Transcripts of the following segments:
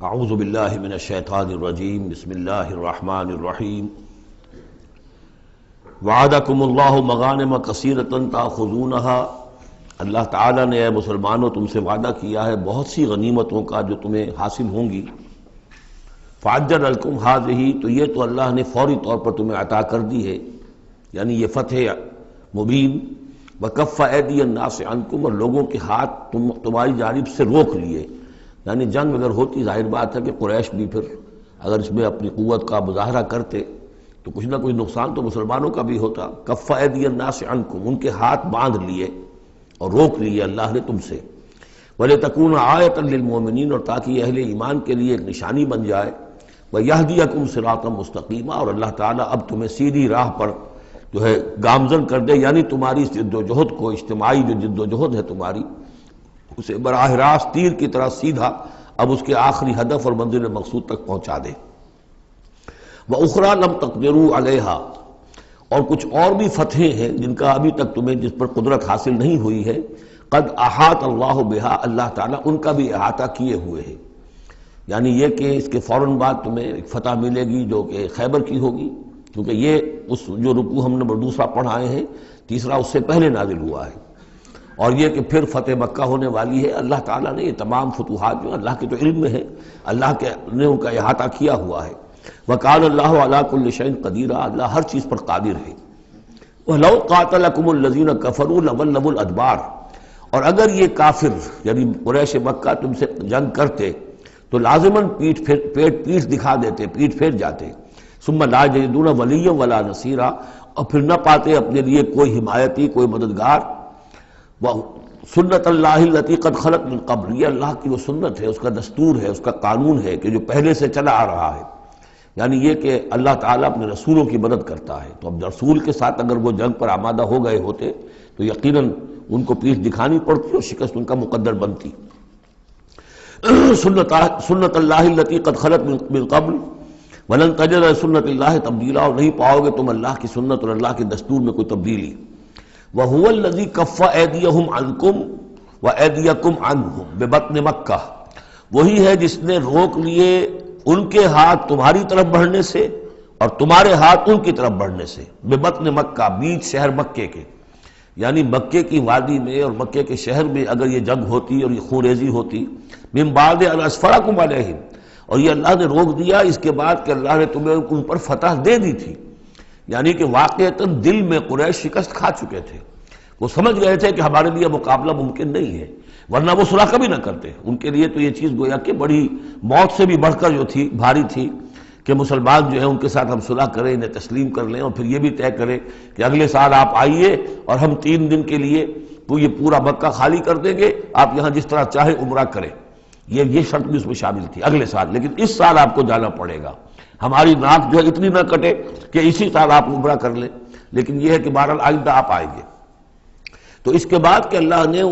اعوذ باللہ من الشیطان الرجیم بسم اللہ الرحمن الرحیم وعدکم اللہ مغانم کثیرۃ تاخذونها، اللہ تعالیٰ نے اے مسلمانوں تم سے وعدہ کیا ہے بہت سی غنیمتوں کا جو تمہیں حاصل ہوں گی۔ فعجل لکم ہذہ، تو یہ تو اللہ نے فوری طور پر تمہیں عطا کر دی ہے، یعنی یہ فتح مبین۔ وکف ایدی الناس عنکم، اور لوگوں کے ہاتھ تمہاری جانب سے روک لیے، یعنی جنگ اگر ہوتی ظاہر بات ہے کہ قریش بھی پھر اگر اس میں اپنی قوت کا مظاہرہ کرتے تو کچھ نہ کچھ نقصان تو مسلمانوں کا بھی ہوتا۔ کف ایدی الناس عنکم، ان کے ہاتھ باندھ لیے اور روک لیے اللہ نے تم سے۔ وَلِتَكُونَ آیَةً لِّلْمُؤْمِنِينَ، اور تاکہ یہ اہل ایمان کے لیے ایک نشانی بن جائے۔ وَيَهْدِيَكُمْ صِرَاطًا مُسْتَقِيمًا، اور اللہ تعالیٰ اب تمہیں سیدھی راہ پر جو ہے گامزن کر دے، یعنی تمہاری جد و جہد کو، اجتماعی جو جد و جہد ہے تمہاری، اسے براہ راست تیر کی طرح سیدھا اب اس کے آخری ہدف اور منزل مقصود تک پہنچا دے۔ وَأُخْرَى لَمْ تَقْدِرُوا عَلَيْهَا، اور کچھ اور بھی فتحیں ہیں جن کا ابھی تک تمہیں جس پر قدرت حاصل نہیں ہوئی ہے۔ قد احاط اللہ بہا، اللہ تعالیٰ ان کا بھی احاطہ کیے ہوئے ہے، یعنی یہ کہ اس کے فوراً بعد تمہیں ایک فتح ملے گی جو کہ خیبر کی ہوگی، کیونکہ یہ اس جو رکوع ہم نے دوسرا پڑھائے ہیں، تیسرا اس سے پہلے نازل ہوا ہے، اور یہ کہ پھر فتح مکہ ہونے والی ہے۔ اللہ تعالیٰ نے یہ تمام فتوحات جو اللہ کے تو علم میں ہے، اللہ کے نے ان کا احاطہ کیا ہوا ہے۔ وَقَالَ اللَّهُ عَلَىٰ كُلِّ شَيْءٍ قَدِيرٌ، اللہ ہر چیز پر قادر ہے۔ وَلَوْ قَاتَلَكُمُ الَّذِينَ كَفَرُوا لَوَلَّوُا الْأَدْبَارَ، اور اگر یہ کافر یعنی قریش مکہ تم سے جنگ کرتے تو لازماً پیٹ دکھا دیتے، پیٹ پھیر جاتے۔ ثم لا یجدون ولیا ولا نصیرا، اور پھر نہ پاتے اپنے لیے کوئی حمایتی، کوئی مددگار۔ سنت اللہ التی قد خلت من قبل، یہ اللہ کی وہ سنت ہے، اس کا دستور ہے، اس کا قانون ہے کہ جو پہلے سے چلا آ رہا ہے، یعنی یہ کہ اللہ تعالیٰ اپنے رسولوں کی مدد کرتا ہے۔ تو اب رسول کے ساتھ اگر وہ جنگ پر آمادہ ہو گئے ہوتے تو یقیناً ان کو پیٹھ دکھانی پڑتی اور شکست ان کا مقدر بنتی۔ سنت اللہ التی قد خلت من قبل ولن تجد سنت اللہ تبدیلا، اور نہیں پاؤ گے تم اللہ کی سنت اور اللہ کے دستور میں کوئی تبدیلی۔ وَهُوَ الَّذِي كَفَّ أَيْدِيَهُمْ عَنْكُمْ وَأَيْدِيَكُمْ عَنْهُمْ بِبَطْنِ مَكَّةَ، وہی ہے جس نے روک لیے ان کے ہاتھ تمہاری طرف بڑھنے سے اور تمہارے ہاتھ ان کی طرف بڑھنے سے۔ بِبَطْنِ مکہ، بیچ شہر مکے کے، یعنی مکے کی وادی میں اور مکے کے شہر میں اگر یہ جنگ ہوتی اور یہ خون ریزی ہوتی، مِن بَعْدِ أَنْ أَسْفَرَكُمْ عَلَيْهِمْ، اور یہ اللہ نے روک دیا اس کے بعد کہ اللہ نے تمہیں ان پر فتح دے دی تھی، یعنی کہ واقعتاً دل میں قریش شکست کھا چکے تھے، وہ سمجھ گئے تھے کہ ہمارے لیے مقابلہ ممکن نہیں ہے، ورنہ وہ صلح کبھی نہ کرتے۔ ان کے لیے تو یہ چیز گویا کہ بڑی موت سے بھی بڑھ کر جو تھی، بھاری تھی، کہ مسلمان جو ہیں ان کے ساتھ ہم صلح کریں، انہیں تسلیم کر لیں، اور پھر یہ بھی طے کریں کہ اگلے سال آپ آئیے اور ہم 3 دن کے لیے یہ پورا مکہ خالی کر دیں گے، آپ یہاں جس طرح چاہیں عمرہ کریں۔ یہ شرط بھی اس میں شامل تھی اگلے سال، لیکن اس سال آپ کو جانا پڑے گا، ہماری ناک جو ہے اتنی نہ کٹے کہ اسی سال آپ عمرہ کر لیں، لیکن یہ ہے کہ بہرحال آئندہ آپ آئیں گے۔ تو اس کے بعد کہ اللہ نے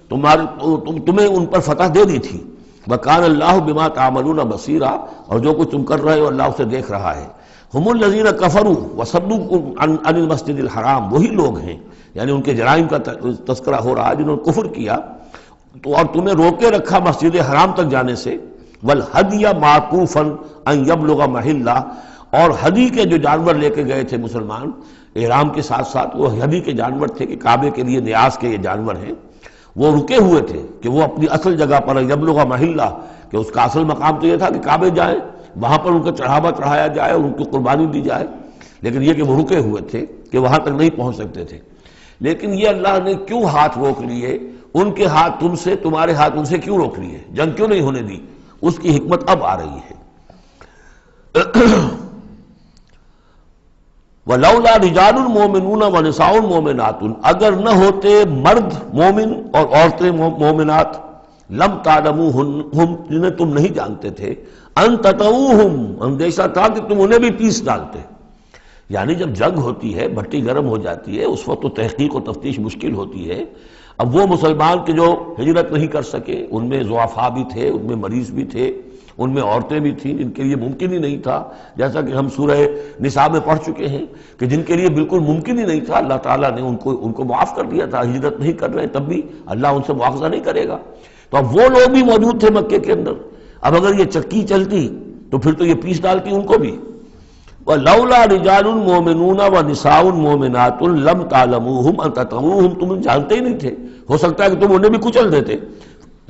تمہیں ان پر فتح دے دی تھی۔ وَكَانَ اللَّهُ بِمَا تَعْمَلُونَ بَصِيرًا، اور جو کچھ تم کر رہے ہو اللہ اسے دیکھ رہا ہے۔ هُمُ الَّذِينَ كَفَرُوا وَصَدُّوكُمْ عَنِ الْمَسْجِدِ الْحَرَامِ، وہی لوگ ہیں، یعنی ان کے جرائم کا تذکرہ ہو رہا ہے جنہوں نے کفر کیا تو اور تمہیں روکے رکھا مسجد حرام تک جانے سے۔ وَالْهَدْيَ مَعْكُوفًا أَن يَبْلُغَ مَحِلَّهُ، اور ہدی کے جو جانور لے کے گئے تھے مسلمان احرام کے ساتھ ساتھ، وہ ہدی کے جانور تھے کہ کعبے کے لیے نیاز کے یہ جانور ہیں، وہ رکے ہوئے تھے کہ وہ اپنی اصل جگہ پر یبلغ محلہ، کہ اس کا اصل مقام تو یہ تھا کہ کعبے جائیں، وہاں پر ان کا چڑھاوا چڑھایا جائے اور ان کی قربانی دی جائے، لیکن یہ کہ وہ رکے ہوئے تھے کہ وہاں تک نہیں پہنچ سکتے تھے۔ لیکن یہ اللہ نے کیوں ہاتھ روک لیے، ان کے ہاتھ تم سے، تمہارے ہاتھ ان سے کیوں روک لیے، جنگ کیوں نہیں ہونے دی، اس کی حکمت اب آ رہی ہے۔ وَلَوْلَا رِجَالٌ مُؤْمِنُونَ وَنِسَاءٌ مُؤْمِنَاتٌ، اگر نہ ہوتے مرد مومن اور عورتیں مومنات، لم تعلموہم، جنہیں تم نہیں جانتے تھے، ان تطؤوہم، اندیشہ تھا کہ تم انہیں بھی پیس ڈالتے، یعنی جب جنگ ہوتی ہے، بھٹی گرم ہو جاتی ہے، اس وقت تو تحقیق و تفتیش مشکل ہوتی ہے۔ اب وہ مسلمان کے جو ہجرت نہیں کر سکے، ان میں ضعفاء بھی تھے، ان میں مریض بھی تھے، ان میں عورتیں بھی تھیں جن کے لیے ممکن ہی نہیں تھا، جیسا کہ ہم سورہ نساء میں پڑھ چکے ہیں کہ جن کے لیے بالکل ممکن ہی نہیں تھا، اللہ تعالیٰ نے ان کو معاف کر دیا تھا، ہجرت نہیں کر رہے تب بھی اللہ ان سے مواخذہ نہیں کرے گا۔ تو اب وہ لوگ بھی موجود تھے مکے کے اندر، اب اگر یہ چکی چلتی تو پھر تو یہ پیس ڈالتی ان کو بھی. وَلَوْلَا رِجَالٌ مُؤْمِنُونَ وَنِسَاءٌ مُؤْمِنَاتٌ لَمْ تَعْلَمُوهُمْ أَن تَطَئُوهُمْ، تم جانتے ہی نہیں تھے، ہو سکتا ہے کہ تم انہیں بھی کچل دیتے.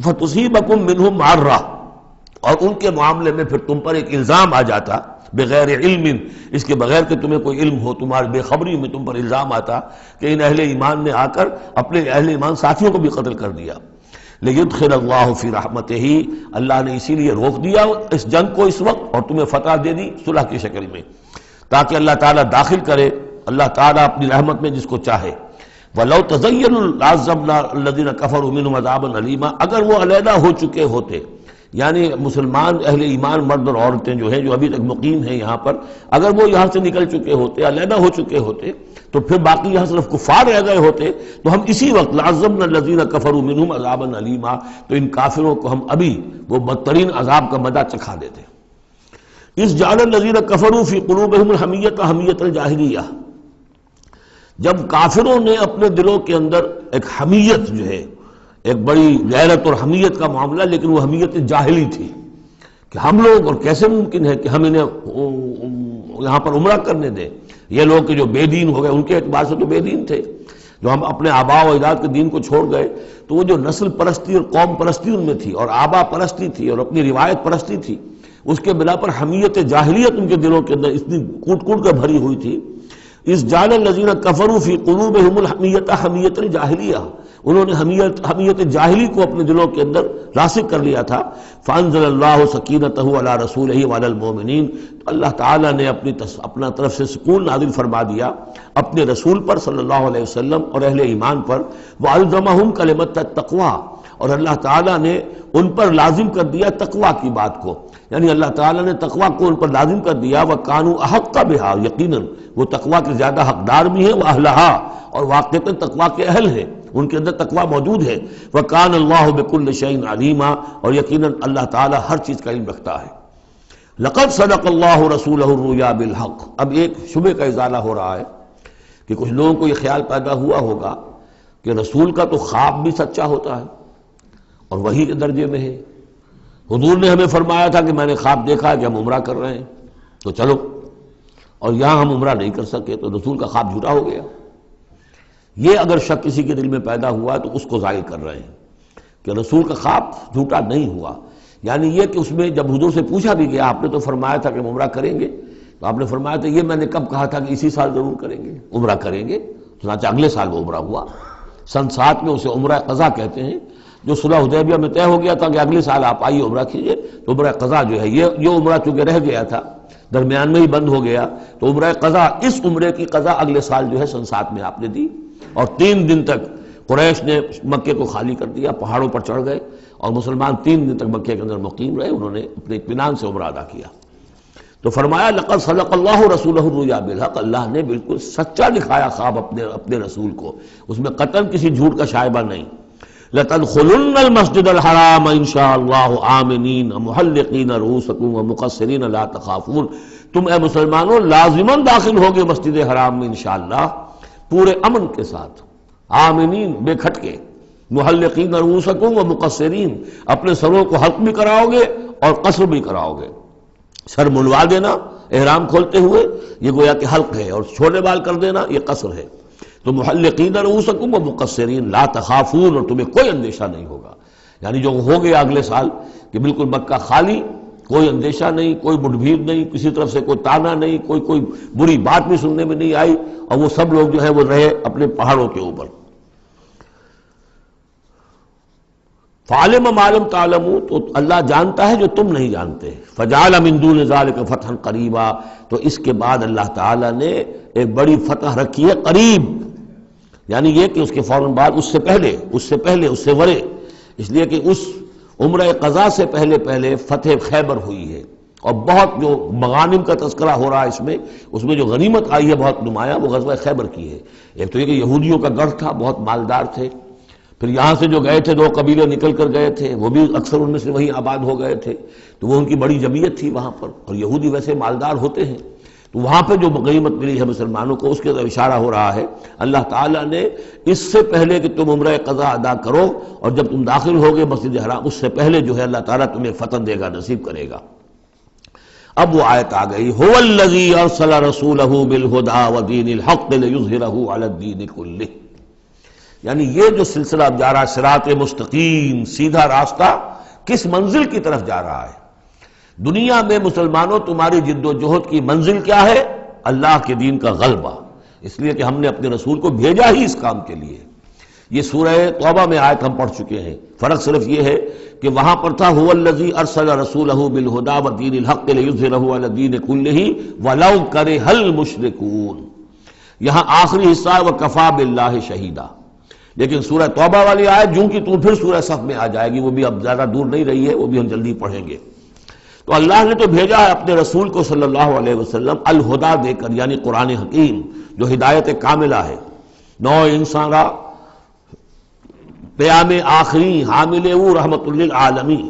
فَتُصِيبَكُم مِّنْهُمْ مَعَرَّةٌ، اور ان کے معاملے میں پھر تم پر ایک الزام آ جاتا بغیر علم، اس کے بغیر کہ تمہیں کوئی علم ہو، تمہاری بے خبری میں تم پر الزام آتا کہ ان اہل ایمان نے آ کر اپنے اہل ایمان ساتھیوں کو بھی قتل کر دیا. لیدخل اللہ فی رحمتہ، اللہ نے اسی لیے روک دیا اس جنگ کو اس وقت اور تمہیں فتح دے دی صلح کی شکل میں، تاکہ اللہ تعالیٰ داخل کرے اللہ تعالیٰ اپنی رحمت میں جس کو چاہے. وَلَوْ تَزَيَّنُوا لَعَذَّبْنَا الَّذِينَ كَفَرُوا مِنْهُمْ عَذَابًا أَلِيمًا، اگر وہ علیحدہ ہو چکے ہوتے، یعنی مسلمان اہل ایمان مرد اور عورتیں جو ہیں جو ابھی تک مقیم ہیں یہاں پر، اگر وہ یہاں سے نکل چکے ہوتے، علیحدہ ہو چکے ہوتے، تو پھر باقی یہاں صرف کفار رہ گئے ہوتے، تو ہم اسی وقت لَعَذَّبْنَا الَّذِينَ كَفَرُوا مِنْهُمْ عَذَابًا أَلِيمًا، تو ان کافروں کو ہم ابھی وہ بدترین عذاب کا مزہ چکھا دیتے. اس جعل الذین کفروا فی قلوبہم الحمیۃ حمیۃ الجاہلیہ، جب کافروں نے اپنے دلوں کے اندر ایک حمیت جو ہے، ایک بڑی غیرت اور حمیت کا معاملہ، لیکن وہ حمیت جاہلی تھی کہ ہم لوگ، اور کیسے ممکن ہے کہ ہم انہیں یہاں پر عمرہ کرنے دیں، یہ لوگ کہ جو بے دین ہو گئے، ان کے اعتبار سے تو بے دین تھے، جو ہم اپنے آبا و اجداد کے دین کو چھوڑ گئے، تو وہ جو نسل پرستی اور قوم پرستی ان میں تھی، اور آبا پرستی تھی، اور اپنی روایت پرستی تھی، اس کے بنا پر حمیت جاہلیت ان کے دلوں کے اندر اتنی کوٹ کوٹ کر بھری ہوئی تھی. اس جعل الذین کفروا فی قلوبہم الحمیۃ حمیۃ الجاہلیہ، انہوں نے حمیت جاہلی کو اپنے دلوں کے اندر راسخ کر لیا تھا. فانزل اللہ سکینتہ علی رسولہ وعلی المؤمنین، اللہ تعالیٰ نے اپنا طرف سے سکون نازل فرما دیا اپنے رسول پر صلی اللہ علیہ وسلم اور اہل ایمان پر. وَأَلْزَمَهُمْ كَلِمَةَ التَّقْوَىٰ، اور اللہ تعالیٰ نے ان پر لازم کر دیا تقویٰ کی بات کو، یعنی اللہ تعالیٰ نے تقویٰ کو ان پر لازم کر دیا. وَكَانُوا أَحَقَّ بِهَا، یقیناً وہ تقویٰ کے زیادہ حقدار بھی ہیں، وَأَهْلَهَا، اور واقعتاً تقویٰ کے اہل ہیں، ان کے اندر تقویٰ موجود ہے. وَكَانَ اللَّهُ بِكُلِّ شَيْءٍ عَلِيمًا، اور یقیناً اللہ تعالیٰ ہر چیز کا علم رکھتا ہے. لَقَدْ صَدَقَ اللَّهُ رَسُولَهُ الرُّؤْيَا بِالْحَقِّ، اب ایک شبہ کا ازالہ ہو رہا ہے کہ کچھ لوگوں کو یہ خیال پیدا ہوا ہوگا کہ رسول کا تو خواب بھی سچا ہوتا ہے اور وحی کے درجے میں ہے. حضور نے ہمیں فرمایا تھا کہ میں نے خواب دیکھا ہے کہ ہم عمرہ کر رہے ہیں تو چلو، اور یہاں ہم عمرہ نہیں کر سکے تو رسول کا خواب جھوٹا ہو گیا. یہ اگر شک کسی کے دل میں پیدا ہوا تو اس کو ظاہر کر رہے ہیں کہ رسول کا خواب جھوٹا نہیں ہوا. یعنی یہ کہ اس میں جب حضور سے پوچھا بھی گیا آپ نے تو فرمایا تھا کہ ہم عمرہ کریں گے، تو آپ نے فرمایا تھا یہ میں نے کب کہا تھا کہ اسی سال ضرور کریں گے، عمرہ کریں گے. چنانچہ اگلے سال وہ عمرہ ہوا. سن 7 میں اسے عمرہ قضا کہتے ہیں، جو صلح حدیبیہ میں طے ہو گیا تھا کہ اگلے سال آپ آئیے عمرہ کیجئے، تو عمرہ قضا جو ہے یہ عمرہ چونکہ رہ گیا تھا درمیان میں ہی بند ہو گیا، تو عمرہ قضا، اس عمرے کی قضا اگلے سال جو ہے سن 7 میں آپ نے دی. اور 3 دن تک قریش نے مکے کو خالی کر دیا، پہاڑوں پر چڑھ گئے، اور مسلمان 3 دن تک مکے کے اندر مقیم رہے، انہوں نے اپنے اطمینان سے عمرہ ادا کیا. تو فرمایا لقد صدق اللہ رسولہ الرؤیا بالحق، اللہ نے بالکل سچا دکھایا خواب اپنے رسول کو، اس میں قطعاً کسی جھوٹ کا شائبہ نہیں. لَتَدْخُلُنَّ الْمَسْجِدَ الْحَرَامَ إِنْ شَاءَ اللَّهُ آمِنِينَ مُحَلِّقِينَ رُؤُوسَكُمْ وَمُقَصِّرِينَ لَا تَخَافُونَ، تم اے مسلمانوں لازماً داخل ہوگے مسجد حرام میں انشاءاللہ پورے امن کے ساتھ، آمنین بے کھٹکے، محلقین رؤوسکم ومقصرین، اپنے سروں کو حلق بھی کراؤ گے اور قصر بھی کراؤ گے. سر منڈوا دینا احرام کھولتے ہوئے یہ گویا کہ حلق ہے، اور چھوٹے بال کر دینا یہ قصر ہے. تو محلقین رؤوسکم ومقصرین لا تخافون، اور تمہیں کوئی اندیشہ نہیں ہوگا. یعنی جو ہو گیا اگلے سال کہ بالکل مکہ خالی، کوئی اندیشہ نہیں، کوئی مڈ بھیڑ نہیں، کسی طرف سے کوئی تانا نہیں، کوئی بری بات بھی سننے میں نہیں آئی، اور وہ سب لوگ جو ہے وہ رہے اپنے پہاڑوں کے اوپر. فعلم ما لم تعلموا، تو اللہ جانتا ہے جو تم نہیں جانتے. فجعل من دون ذلك فتحا قریبا، تو اس کے بعد اللہ تعالیٰ نے ایک بڑی فتح رکھی ہے قریب، یعنی یہ کہ اس کے فوراً بعد اس سے ورے، اس لیے کہ اس عمرہ قضا سے پہلے فتح خیبر ہوئی ہے، اور بہت جو مغانم کا تذکرہ ہو رہا ہے اس میں جو غنیمت آئی ہے بہت نمایاں، وہ غزوہ خیبر کی ہے. ایک تو یہ کہ یہودیوں کا گڑھ تھا، بہت مالدار تھے، پھر یہاں سے جو گئے تھے 2 قبیلے نکل کر گئے تھے، وہ بھی اکثر ان میں سے وہیں آباد ہو گئے تھے، تو وہ ان کی بڑی جمعیت تھی وہاں پر، اور یہودی ویسے مالدار ہوتے ہیں. تو وہاں پہ جو غنیمت ملی ہے مسلمانوں کو، اس کے طرف اشارہ ہو رہا ہے۔ اللہ تعالیٰ نے اس سے پہلے کہ تم عمرہ قضا ادا کرو اور جب تم داخل ہوگے مسجد حرام، اس سے پہلے جو ہے اللہ تعالیٰ تمہیں فتح دے گا، نصیب کرے گا۔ اب وہ آیت آ گئی، هو الذی ارسل رسولہ بالہدی ودین الحق لیظہرہ علی الدین کلہ، یعنی یہ جو سلسلہ اب جا رہا ہے، صراط مستقیم، سیدھا راستہ، کس منزل کی طرف جا رہا ہے؟ دنیا میں مسلمانوں تمہاری جد و جہد کی منزل کیا ہے؟ اللہ کے دین کا غلبہ، اس لیے کہ ہم نے اپنے رسول کو بھیجا ہی اس کام کے لیے۔ یہ سورہ توبہ میں آیت ہم پڑھ چکے ہیں، فرق صرف یہ ہے کہ وہاں پر تھا هو الذی ارسل رسولہ بالہدی ودین الحق لیظہرہ علی الدین کلہ ولو کرہ المشرکون، یہاں آخری حصہ ہے وکفی باللہ شہیدا۔ لیکن سورہ توبہ والی آیت جوں کی توں پھر سورہ صف میں آ جائے گی، وہ بھی اب زیادہ دور نہیں رہی ہے، وہ بھی ہم جلدی پڑھیں گے۔ تو اللہ نے تو بھیجا ہے اپنے رسول کو صلی اللہ علیہ وسلم الہدا دے کر، یعنی قرآن حکیم جو ہدایت کاملہ ہے، نو انسان را پیام آخری حامل وہ رحمت للعالمین،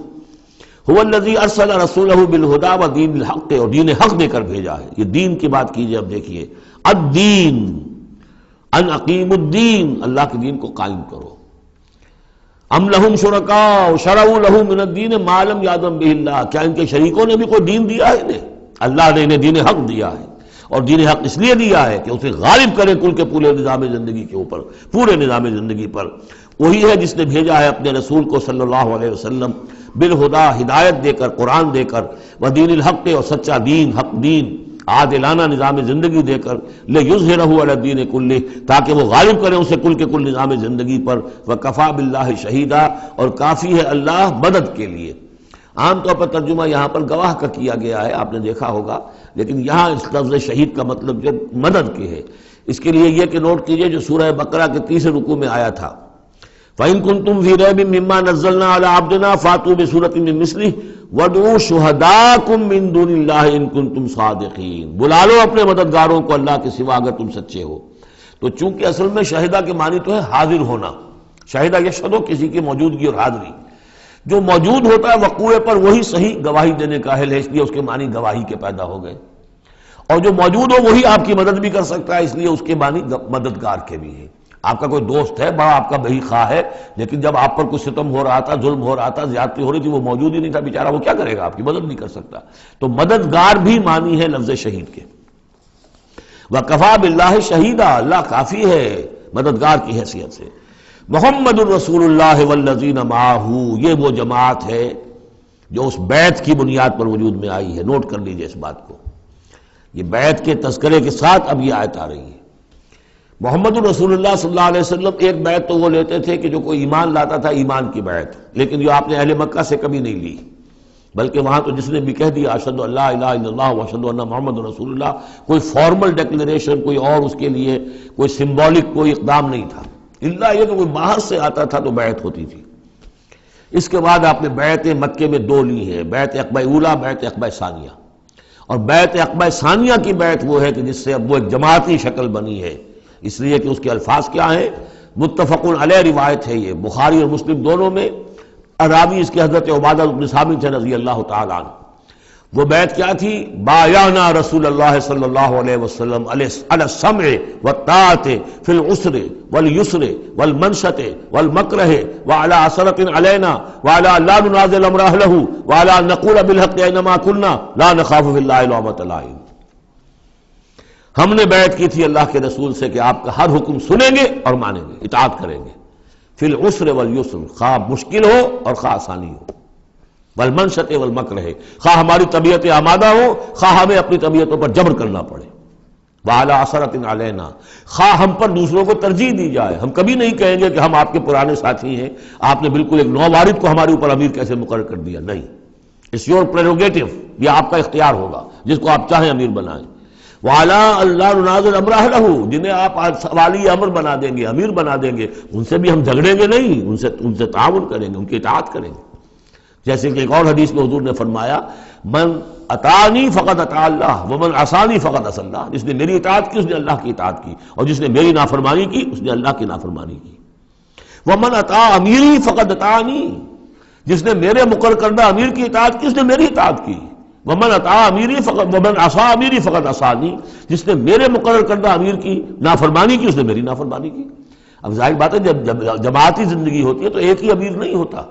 هو الذی ارسل رسولہ بالہدی ودین الحق، اور دین حق دے کر بھیجا ہے۔ یہ دین کی بات کیجئے، اب دیکھیے الدین، ان اقیم الدین، اللہ کے دین کو قائم کرو۔ ام لہم شرکاء شرعوا لہم من الدین ما لم یأذن بہ اللہ، کیا ان کے شریکوں نے بھی کوئی دین دیا ہے انہیں؟ اللہ نے انہیں دین حق دیا ہے، اور دین حق اس لیے دیا ہے کہ اسے غالب کرے کل کے پورے نظام زندگی کے اوپر، پورے نظام زندگی پر۔ وہی ہے جس نے بھیجا ہے اپنے رسول کو صلی اللہ علیہ وسلم بالہدا، ہدایت دے کر، قرآن دے کر، ودین الحق، اور سچا دین، حق دین، عادلانہ نظام زندگی دے کر، لیظہرہ علی الدین کلہ، تاکہ وہ غالب کرے اسے کل کے کل نظام زندگی پر، وکفی باللہ شہیدا، اور کافی ہے اللہ مدد کے لیے۔ عام طور پر ترجمہ یہاں پر گواہ کا کیا گیا ہے، آپ نے دیکھا ہوگا، لیکن یہاں اس لفظ شہید کا مطلب جو مدد کے ہے۔ اس کے لیے یہ کہ نوٹ کیجئے جو سورہ بقرہ کے تیسرے رکوع میں آیا تھا، فَإِن كُنتُمْ فِي رَيْبٍ مِّمَّا نَزَّلْنَا عَلَىٰ عَبْدِنَا فَأْتُوا بِسُورَةٍ مِّن مِّثْلِهِ وَادْعُوا شُهَدَاءَكُم مِّن دُونِ اللَّهِ إِن كُنتُمْ صَادِقِينَ، بلا لو اپنے مددگاروں کو اللہ کے سوا اگر تم سچے ہو۔ تو چونکہ اصل میں شہیدہ کے معنی تو ہے حاضر ہونا، شہیدہ یشہد، کسی کی موجودگی اور حاضری، جو موجود ہوتا ہے وقوع پر وہی صحیح گواہی دینے کا اہل ہے، اس لیے اس کے معنی گواہی کے پیدا ہو گئے، اور جو موجود ہو وہی آپ کی مدد بھی کر سکتا ہے، اس لیے اس کے معنی مددگار کے بھی ہیں۔ آپ کا کوئی دوست ہے، بڑا آپ کا بہی خواہ ہے، لیکن جب آپ پر کچھ ستم ہو رہا تھا، ظلم ہو رہا تھا، زیادتی ہو رہی تھی، وہ موجود ہی نہیں تھا بیچارہ، وہ کیا کرے گا؟ آپ کی مدد نہیں کر سکتا۔ تو مددگار بھی معنی ہے لفظ شہید کے۔ وَكَفَى بِاللَّهِ شَهِيدًا، اللہ کافی ہے مددگار کی حیثیت سے۔ محمد الرسول اللہ والذین معہ، یہ وہ جماعت ہے جو اس بیعت کی بنیاد پر وجود میں آئی ہے۔ نوٹ کر لیجئے اس بات کو، یہ بیعت کے تذکرے کے ساتھ اب یہ آیت آ رہی ہے۔ محمد الرسول اللہ صلی اللہ علیہ وسلم ایک بیعت تو وہ لیتے تھے کہ جو کوئی ایمان لاتا تھا، ایمان کی بیعت، لیکن جو آپ نے اہل مکہ سے کبھی نہیں لی، بلکہ وہاں تو جس نے بھی کہہ دیا اشہد ان لا الہ الا اللہ واشہد ان محمد رسول اللہ، کوئی فارمل ڈیکلریشن، کوئی اور اس کے لیے کوئی سمبولک کوئی اقدام نہیں تھا، الا یہ کہ کوئی باہر سے آتا تھا تو بیعت ہوتی تھی۔ اس کے بعد آپ نے بیعت مکے میں دو لی ہیں، بیعت عقبہ اولیٰ، بیعت عقبہ ثانیہ۔ اور بیعت عقبہ ثانیہ کی بیعت وہ ہے کہ جس سے اب وہ ایک جماعتی شکل بنی ہے، اس لیے کہ اس کے الفاظ کیا ہیں؟ متفق علیہ روایت ہے، یہ بخاری اور مسلم دونوں میں، راوی اس کے حضرت عبادہ بن ثابت رضی اللہ تعالیٰ عنہ۔ وہ بیعت کیا تھی؟ بایعنا رسول اللہ صلی اللہ علیہ وسلم علی السمع والطاعۃ فی العسر والیسر والمنشط والمکرہ وعلی عثرۃ علینا وعلی لا ننازع الامر اہلہ وعلی ان نقول بالحق اینما کنا لا نخاف فی اللہ لومۃ لائم۔ ہم نے بیعت کی تھی اللہ کے رسول سے کہ آپ کا ہر حکم سنیں گے اور مانیں گے، اطاعت کریں گے، فی العسر والیسر، خواہ مشکل ہو اور خواہ آسانی ہو، والمنشط والمکرہ، خواہ ہماری طبیعت آمادہ ہو، خواہ ہمیں اپنی طبیعتوں پر جبر کرنا پڑے، وعلی عثرۃ علینا، خواہ ہم پر دوسروں کو ترجیح دی جائے، ہم کبھی نہیں کہیں گے کہ ہم آپ کے پرانے ساتھی ہیں، آپ نے بالکل ایک نووارد کو ہمارے اوپر امیر کیسے مقرر کر دیا، نہیں، اٹس یور پریروگیٹو، یہ آپ کا اختیار ہوگا، جس کو آپ چاہیں امیر بنائیں۔ وعلیٰ اللہ ننازع امر اہلہ، جنہیں آپ والی امر بنا دیں گے، امیر بنا دیں گے، ان سے بھی ہم جھگڑیں گے نہیں، ان سے تعاون کریں گے، ان کی اطاعت کریں گے۔ جیسے کہ ایک اور حدیث میں حضور نے فرمایا، من اطاعنی فقد اطاع اللہ ومن عصانی فقد عصی اللہ، جس نے میری اطاعت کی اس نے اللہ کی اطاعت کی، اور جس نے میری نافرمانی کی اس نے اللہ کی نافرمانی کی۔ ومن اطاع امیری فقد اطاعنی، جس نے میرے مقرر کردہ امیر کی اطاعت کی اس نے میری اطاعت کی۔ ومن اطاع امیری فقط ومن عصا امیری فقط عصانی، جس نے میرے مقرر کردہ امیر کی نافرمانی کی اس نے میری نافرمانی کی۔ اب ظاہر بات ہے جب جماعتی زندگی ہوتی ہے تو ایک ہی امیر نہیں ہوتا،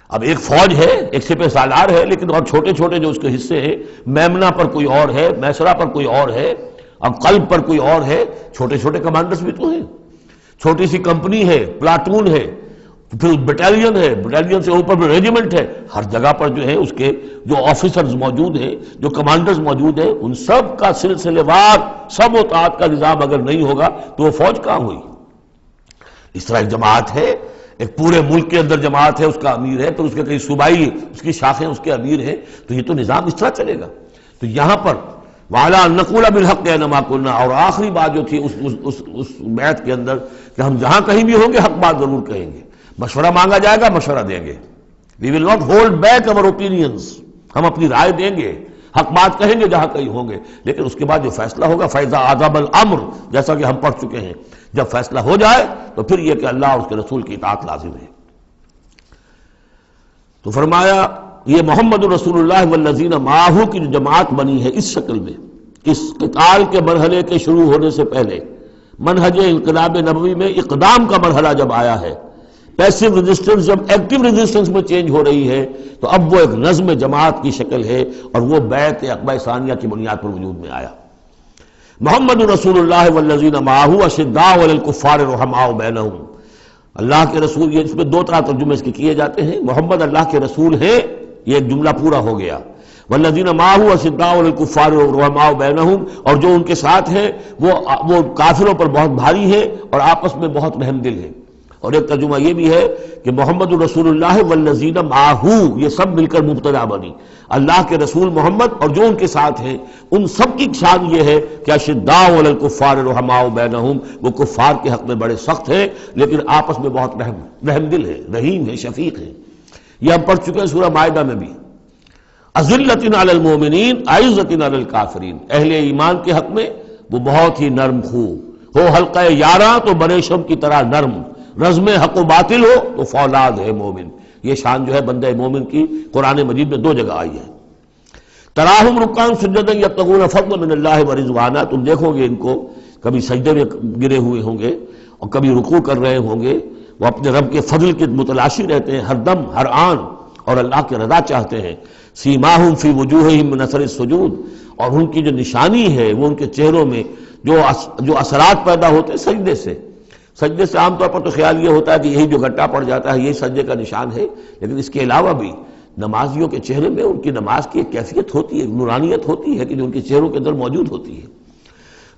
اب ایک فوج ہے، ایک سپہ سالار ہے، لیکن اور چھوٹے چھوٹے جو اس کے حصے ہیں، میمنہ پر کوئی اور ہے، میسرہ پر کوئی اور ہے، اب قلب پر کوئی اور ہے، چھوٹے چھوٹے کمانڈرز بھی تو ہیں، چھوٹی سی کمپنی ہے، پلاٹون ہے، پھر بٹالین ہے، بٹالین سے اوپر بھی ریجیمنٹ ہے، ہر جگہ پر جو ہے اس کے جو آفیسرز موجود ہیں، جو کمانڈرز موجود ہیں، ان سب کا سلسلے وار سب و طاعت کا نظام اگر نہیں ہوگا تو وہ فوج کہاں ہوئی؟ اس طرح ایک جماعت ہے، ایک پورے ملک کے اندر جماعت ہے، اس کا امیر ہے، پھر اس کے کئی صوبائی اس کی شاخیں اس کے امیر ہیں، تو یہ تو نظام اس طرح چلے گا۔ تو یہاں پر وَعَلَىٰ أَن نَّقُولَ بِالْحَقِّ أَيْنَمَا كُنَّا، اور آخری بات جو تھی اس بیعت کے اندر کہ ہم جہاں کہیں بھی ہوں گے حق بات ضرور کہیں گے، مشورہ مانگا جائے گا مشورہ دیں گے، وی ول ناٹ ہولڈ بیک اور اوپینینز، ہم اپنی رائے دیں گے، حق بات کہیں گے جہاں کہیں ہوں گے، لیکن اس کے بعد جو فیصلہ ہوگا فَإِذَا عَزَمَ الْأَمْرُ، جیسا کہ ہم پڑھ چکے ہیں، جب فیصلہ ہو جائے تو پھر یہ کہ اللہ اور اس کے رسول کی اطاعت لازم ہے۔ تو فرمایا یہ محمد رسول اللہ والذین معہ کی جو جماعت بنی ہے اس شکل میں، اس قتال کے مرحلے کے شروع ہونے سے پہلے منہج انقلاب نبوی میں اقدام کا مرحلہ جب آیا ہے، پیسو ریزسٹنس جب ایکٹیو ریزسٹنس میں چینج ہو رہی ہے، تو اب وہ ایک نظم جماعت کی شکل ہے، اور وہ بیعت عقبہ ثانیہ کی بنیاد پر وجود میں آیا۔ محمد رسول اللہ والذین معہ اشداء علی الکفار رحماء بینہم، اللہ کے رسول، یہ اس میں دو طرح ترجمے اس کے کیے جاتے ہیں، محمد اللہ کے رسول ہیں، یہ ایک جملہ پورا ہو گیا، والذین معہ اشداء علی الکفار رحماء بینہم، اور جو ان کے ساتھ ہیں وہ کافروں پر بہت بھاری ہیں اور آپس میں بہت رحم دل ہیں۔ اور ایک ترجمہ یہ بھی ہے کہ محمد رسول اللہ والذین معہ، یہ سب مل کر مبتدا بنی، اللہ کے رسول محمد اور جو ان کے ساتھ ہیں ان سب کی شان یہ ہے کہ اشداء علی الکفار رحماء بینہم، وہ کفار کے حق میں بڑے سخت ہیں لیکن آپس میں بہت رحم دل ہے، رحیم ہے، شفیق ہے۔ یہ ہم پڑھ چکے ہیں سورہ مائدہ میں بھی، اذلۃ علی المؤمنین اعزۃ علی الکافرین، اہل ایمان کے حق میں وہ بہت ہی نرم خو ہو، حلقہ یاراں تو بریشم کی طرح نرم، رزم حق و باطل ہو تو فولاد ہے مومن۔ یہ شان جو ہے بندہ مومن کی قرآن مجید میں دو جگہ آئی ہے۔ تراہم رکعا سجدا یبتغون فضلا من اللہ ورضوانا، تم دیکھو گے ان کو کبھی سجدے میں گرے ہوئے ہوں گے اور کبھی رکوع کر رہے ہوں گے، وہ اپنے رب کے فضل کے متلاشی رہتے ہیں ہر دم ہر آن، اور اللہ کی رضا چاہتے ہیں۔ سیماہم فی وجوہہم من اثر السجود، اور ان کی جو نشانی ہے وہ ان کے چہروں میں جو اثرات پیدا ہوتے ہیں سجدے سے۔ سجدے سے عام طور پر تو خیال یہ ہوتا ہے کہ یہی جو گٹا پڑ جاتا ہے یہی سجدے کا نشان ہے، لیکن اس کے علاوہ بھی نمازیوں کے چہرے میں ان کی نماز کی ایک کیفیت ہوتی ہے، نورانیت ہوتی ہے کہ جو ان کے چہروں کے اندر موجود ہوتی ہے۔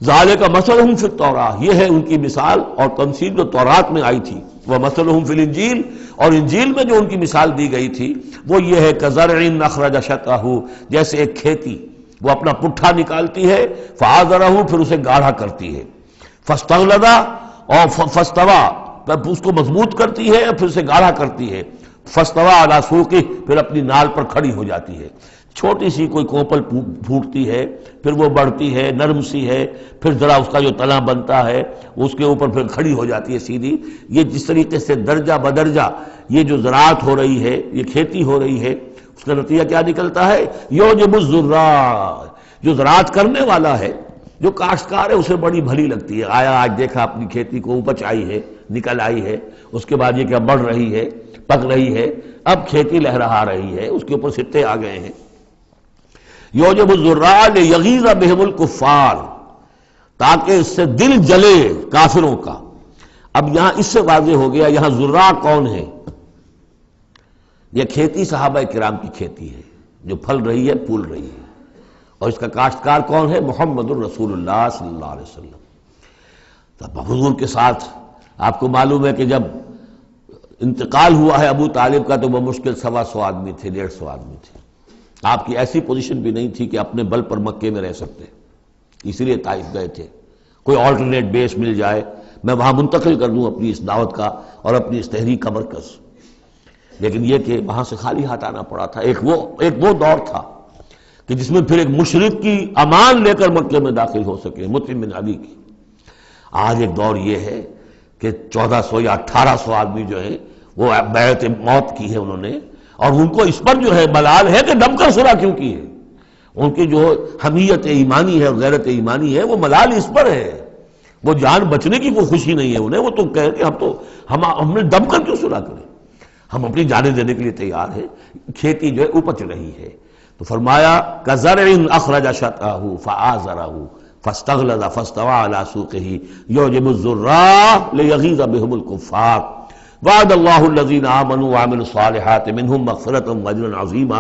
ذالک مثلہم فی التوراۃ، یہ ہے ان کی مثال اور تمثیل جو تورات میں آئی تھی، ومثلہم فی الانجیل، اور انجیل میں جو ان کی مثال دی گئی تھی وہ یہ ہے کزرع اخرج شطأہ، جیسے ایک کھیتی وہ اپنا پٹھا نکالتی ہے، فآزرہ، پھر اسے گاڑھا کرتی ہے، فاستغلظ، اور فاستوى، اس کو مضبوط کرتی ہے اور پھر اسے گاڑھا کرتی ہے، فاستوى علی سوقہ، پھر اپنی نال پر کھڑی ہو جاتی ہے۔ چھوٹی سی کوئی کوپل پھوٹتی ہے، پھر وہ بڑھتی ہے، نرم سی ہے، پھر ذرا اس کا جو تنا بنتا ہے اس کے اوپر پھر کھڑی ہو جاتی ہے سیدھی۔ یہ جس طریقے سے درجہ بدرجہ یہ جو زراعت ہو رہی ہے، یہ کھیتی ہو رہی ہے، اس کا نتیجہ کیا نکلتا ہے؟ یعجب الزراع، جو زراعت کرنے والا ہے، جو کاشتکار ہے، اسے بڑی بھلی لگتی ہے، آیا آج دیکھا اپنی کھیتی کو اپج آئی ہے، نکل آئی ہے، اس کے بعد یہ کہ اب بڑھ رہی ہے، پک رہی ہے، اب کھیتی لہرا رہی ہے، اس کے اوپر سٹے آ گئے ہیں۔ یعجب الزراع لیغیظ بہم الکفار، تاکہ اس سے دل جلے کافروں کا۔ اب یہاں اس سے واضح ہو گیا یہاں زراع کون ہے؟ یہ کھیتی صحابہ کرام کی کھیتی ہے جو پھل رہی ہے، پھول رہی ہے، اور اس کا کاشتکار کون ہے؟ محمد الرسول اللہ صلی اللہ علیہ وسلم۔ تب حضور کے ساتھ آپ کو معلوم ہے کہ جب انتقال ہوا ہے ابو طالب کا تو وہ مشکل 125 آدمی تھے، 150 آدمی تھے۔ آپ کی ایسی پوزیشن بھی نہیں تھی کہ اپنے بل پر مکے میں رہ سکتے، اسی لیے طائف گئے تھے، کوئی آلٹرنیٹ بیس مل جائے میں وہاں منتقل کر دوں اپنی اس دعوت کا اور اپنی اس تحریک کا مرکز، لیکن یہ کہ وہاں سے خالی ہاتھ آنا پڑا تھا۔ ایک وہ دور تھا کہ جس میں پھر ایک مشرک کی امان لے کر مکے میں داخل ہو سکے، مطعم بن عدی کی۔ آج ایک دور یہ ہے کہ 1400 یا 1800 آدمی جو ہیں وہ بیعت موت کی ہے انہوں نے، اور ان کو اس پر جو ہے ملال ہے کہ دم کر صلح کیوں کی ہے۔ ان کی جو حمیت ایمانی ہے اور غیرت ایمانی ہے وہ ملال اس پر ہے، وہ جان بچنے کی کوئی خوشی نہیں ہے انہیں، وہ تو کہہ کہ ہم نے دب کر کیوں سنا کریں، ہم اپنی جانیں دینے کے لیے تیار ہیں۔ کھیتی جو ہے اپج رہی ہے، تو فرمایا کزرع اخرج شطأہ فآزرہ فاستغلظ فاستوى على سوقه يعجب الزراع ليغيظ بهم الكفار وعد الله الذين آمنوا وعملوا الصالحات منهم مغفرة واجرا عظیما۔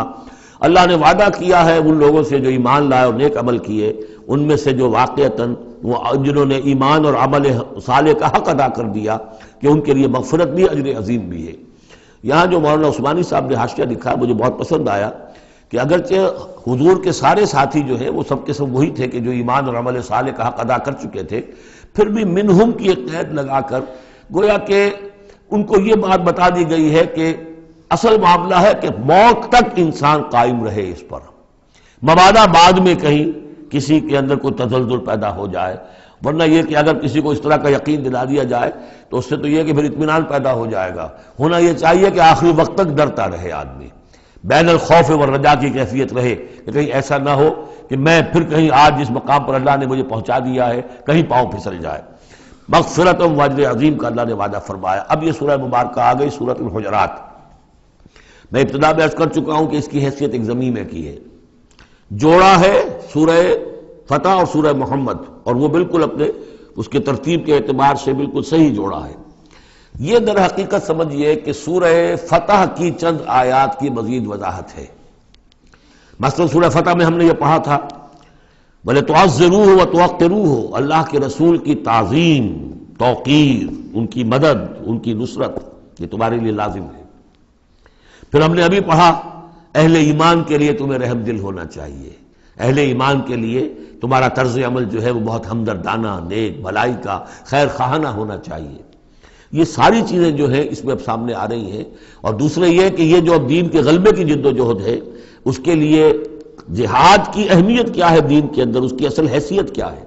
اللہ نے وعدہ کیا ہے ان لوگوں سے جو ایمان لائے اور نیک عمل کیے، ان میں سے جو واقعتاً جنہوں نے ایمان اور عمل صالح کا حق ادا کر دیا کہ ان کے لیے مغفرت بھی اجر عظیم بھی ہے۔ یہاں جو مولانا عثمانی صاحب نے حاشیہ لکھا مجھے بہت پسند آیا کہ اگرچہ حضور کے سارے ساتھی جو ہیں وہ سب کے سب وہی تھے کہ جو ایمان اور عمل صالح کا حق ادا کر چکے تھے، پھر بھی منہم کی ایک قید لگا کر گویا کہ ان کو یہ بات بتا دی گئی ہے کہ اصل معاملہ ہے کہ موت تک انسان قائم رہے اس پر، مبادا بعد میں کہیں کسی کے اندر کوئی تزلزل پیدا ہو جائے، ورنہ یہ کہ اگر کسی کو اس طرح کا یقین دلا دیا جائے تو اس سے تو یہ کہ پھر اطمینان پیدا ہو جائے گا۔ ہونا یہ چاہیے کہ آخری وقت تک ڈرتا رہے آدمی، بین الخوف والرجا کی کیفیت رہے کہ کہیں ایسا نہ ہو کہ میں پھر کہیں آج جس مقام پر اللہ نے مجھے پہنچا دیا ہے کہیں پاؤں پھسل جائے۔ مغفرت و اجر عظیم کا اللہ نے وعدہ فرمایا۔ اب یہ سورہ مبارکہ آ گئی سورۃ الحجرات۔ میں ابتدا میں عرض کر چکا ہوں کہ اس کی حیثیت ایک ضمیر میں کی ہے، جوڑا ہے سورہ فتح اور سورہ محمد، اور وہ بالکل اپنے اس کے ترتیب کے اعتبار سے بالکل صحیح جوڑا ہے۔ یہ در حقیقت سمجھیے کہ سورہ فتح کی چند آیات کی مزید وضاحت ہے۔ مثلا سورہ فتح میں ہم نے یہ پڑھا تھا وَلِتُعَزِّرُوهُ وَتُوَقِّرُوهُ، اللہ کے رسول کی تعظیم، توقیر، ان کی مدد، ان کی نصرت، یہ تمہارے لیے لازم ہے۔ پھر ہم نے ابھی پڑھا اہل ایمان کے لیے تمہیں رحم دل ہونا چاہیے، اہل ایمان کے لیے تمہارا طرز عمل جو ہے وہ بہت ہمدردانہ، نیک، بھلائی کا، خیر خواہانہ ہونا چاہیے۔ یہ ساری چیزیں جو ہیں اس میں اب سامنے آ رہی ہیں۔ اور دوسرے یہ کہ یہ جو اب دین کے غلبے کی جد و جہد ہے اس کے لیے جہاد کی اہمیت کیا ہے دین کے اندر، اس کی اصل حیثیت کیا ہے،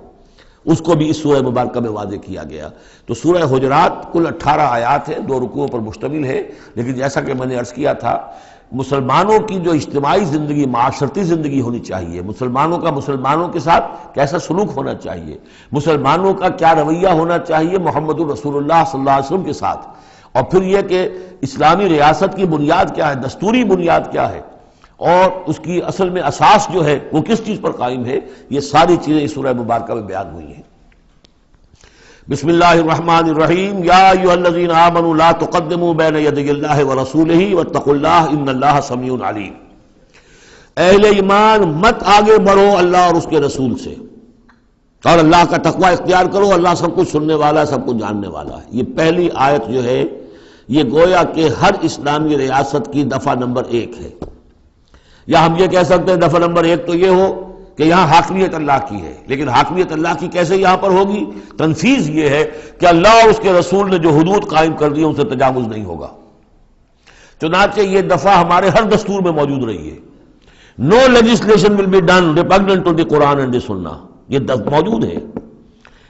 اس کو بھی اس سورہ مبارکہ میں واضح کیا گیا۔ تو سورہ حجرات کل 18 آیات ہیں، 2 رکوعوں پر مشتمل ہے، لیکن جیسا کہ میں نے عرض کیا تھا مسلمانوں کی جو اجتماعی زندگی، معاشرتی زندگی ہونی چاہیے، مسلمانوں کا مسلمانوں کے ساتھ کیسا سلوک ہونا چاہیے، مسلمانوں کا کیا رویہ ہونا چاہیے محمد الرسول اللہ صلی اللہ علیہ وسلم کے ساتھ، اور پھر یہ کہ اسلامی ریاست کی بنیاد کیا ہے، دستوری بنیاد کیا ہے، اور اس کی اصل میں اساس جو ہے وہ کس چیز پر قائم ہے، یہ ساری چیزیں اس سورہ مبارکہ میں بیان ہوئی ہیں۔ بسم اللہ الرحمن الرحیم، یا ایھا الذین آمنوا لا تقدموا بین یدی اللہ ورسولہ واتقوا اللہ ان اللہ سمیع علیم۔ اہل ایمان مت آگے بڑھو اللہ اور اس کے رسول سے، اور اللہ کا تقوی اختیار کرو، اللہ سب کچھ سننے والا ہے، سب کچھ جاننے والا ہے۔ یہ پہلی آیت جو ہے یہ گویا کہ ہر اسلامی ریاست کی دفعہ نمبر 1 ہے، یا ہم یہ کہہ سکتے ہیں دفعہ نمبر 1 تو یہ ہو کہ یہاں حاکمیت اللہ کی ہے، لیکن حاکمیت اللہ کی کیسے یہاں پر ہوگی؟ تنفیذ یہ ہے کہ اللہ اور اس کے رسول نے جو حدود قائم کر دی ان سے تجاوز نہیں ہوگا۔ چنانچہ یہ دفعہ ہمارے ہر دستور میں موجود رہی ہے، no legislation will be done repugnant to the Quran and the Sunnah, یہ موجود ہے،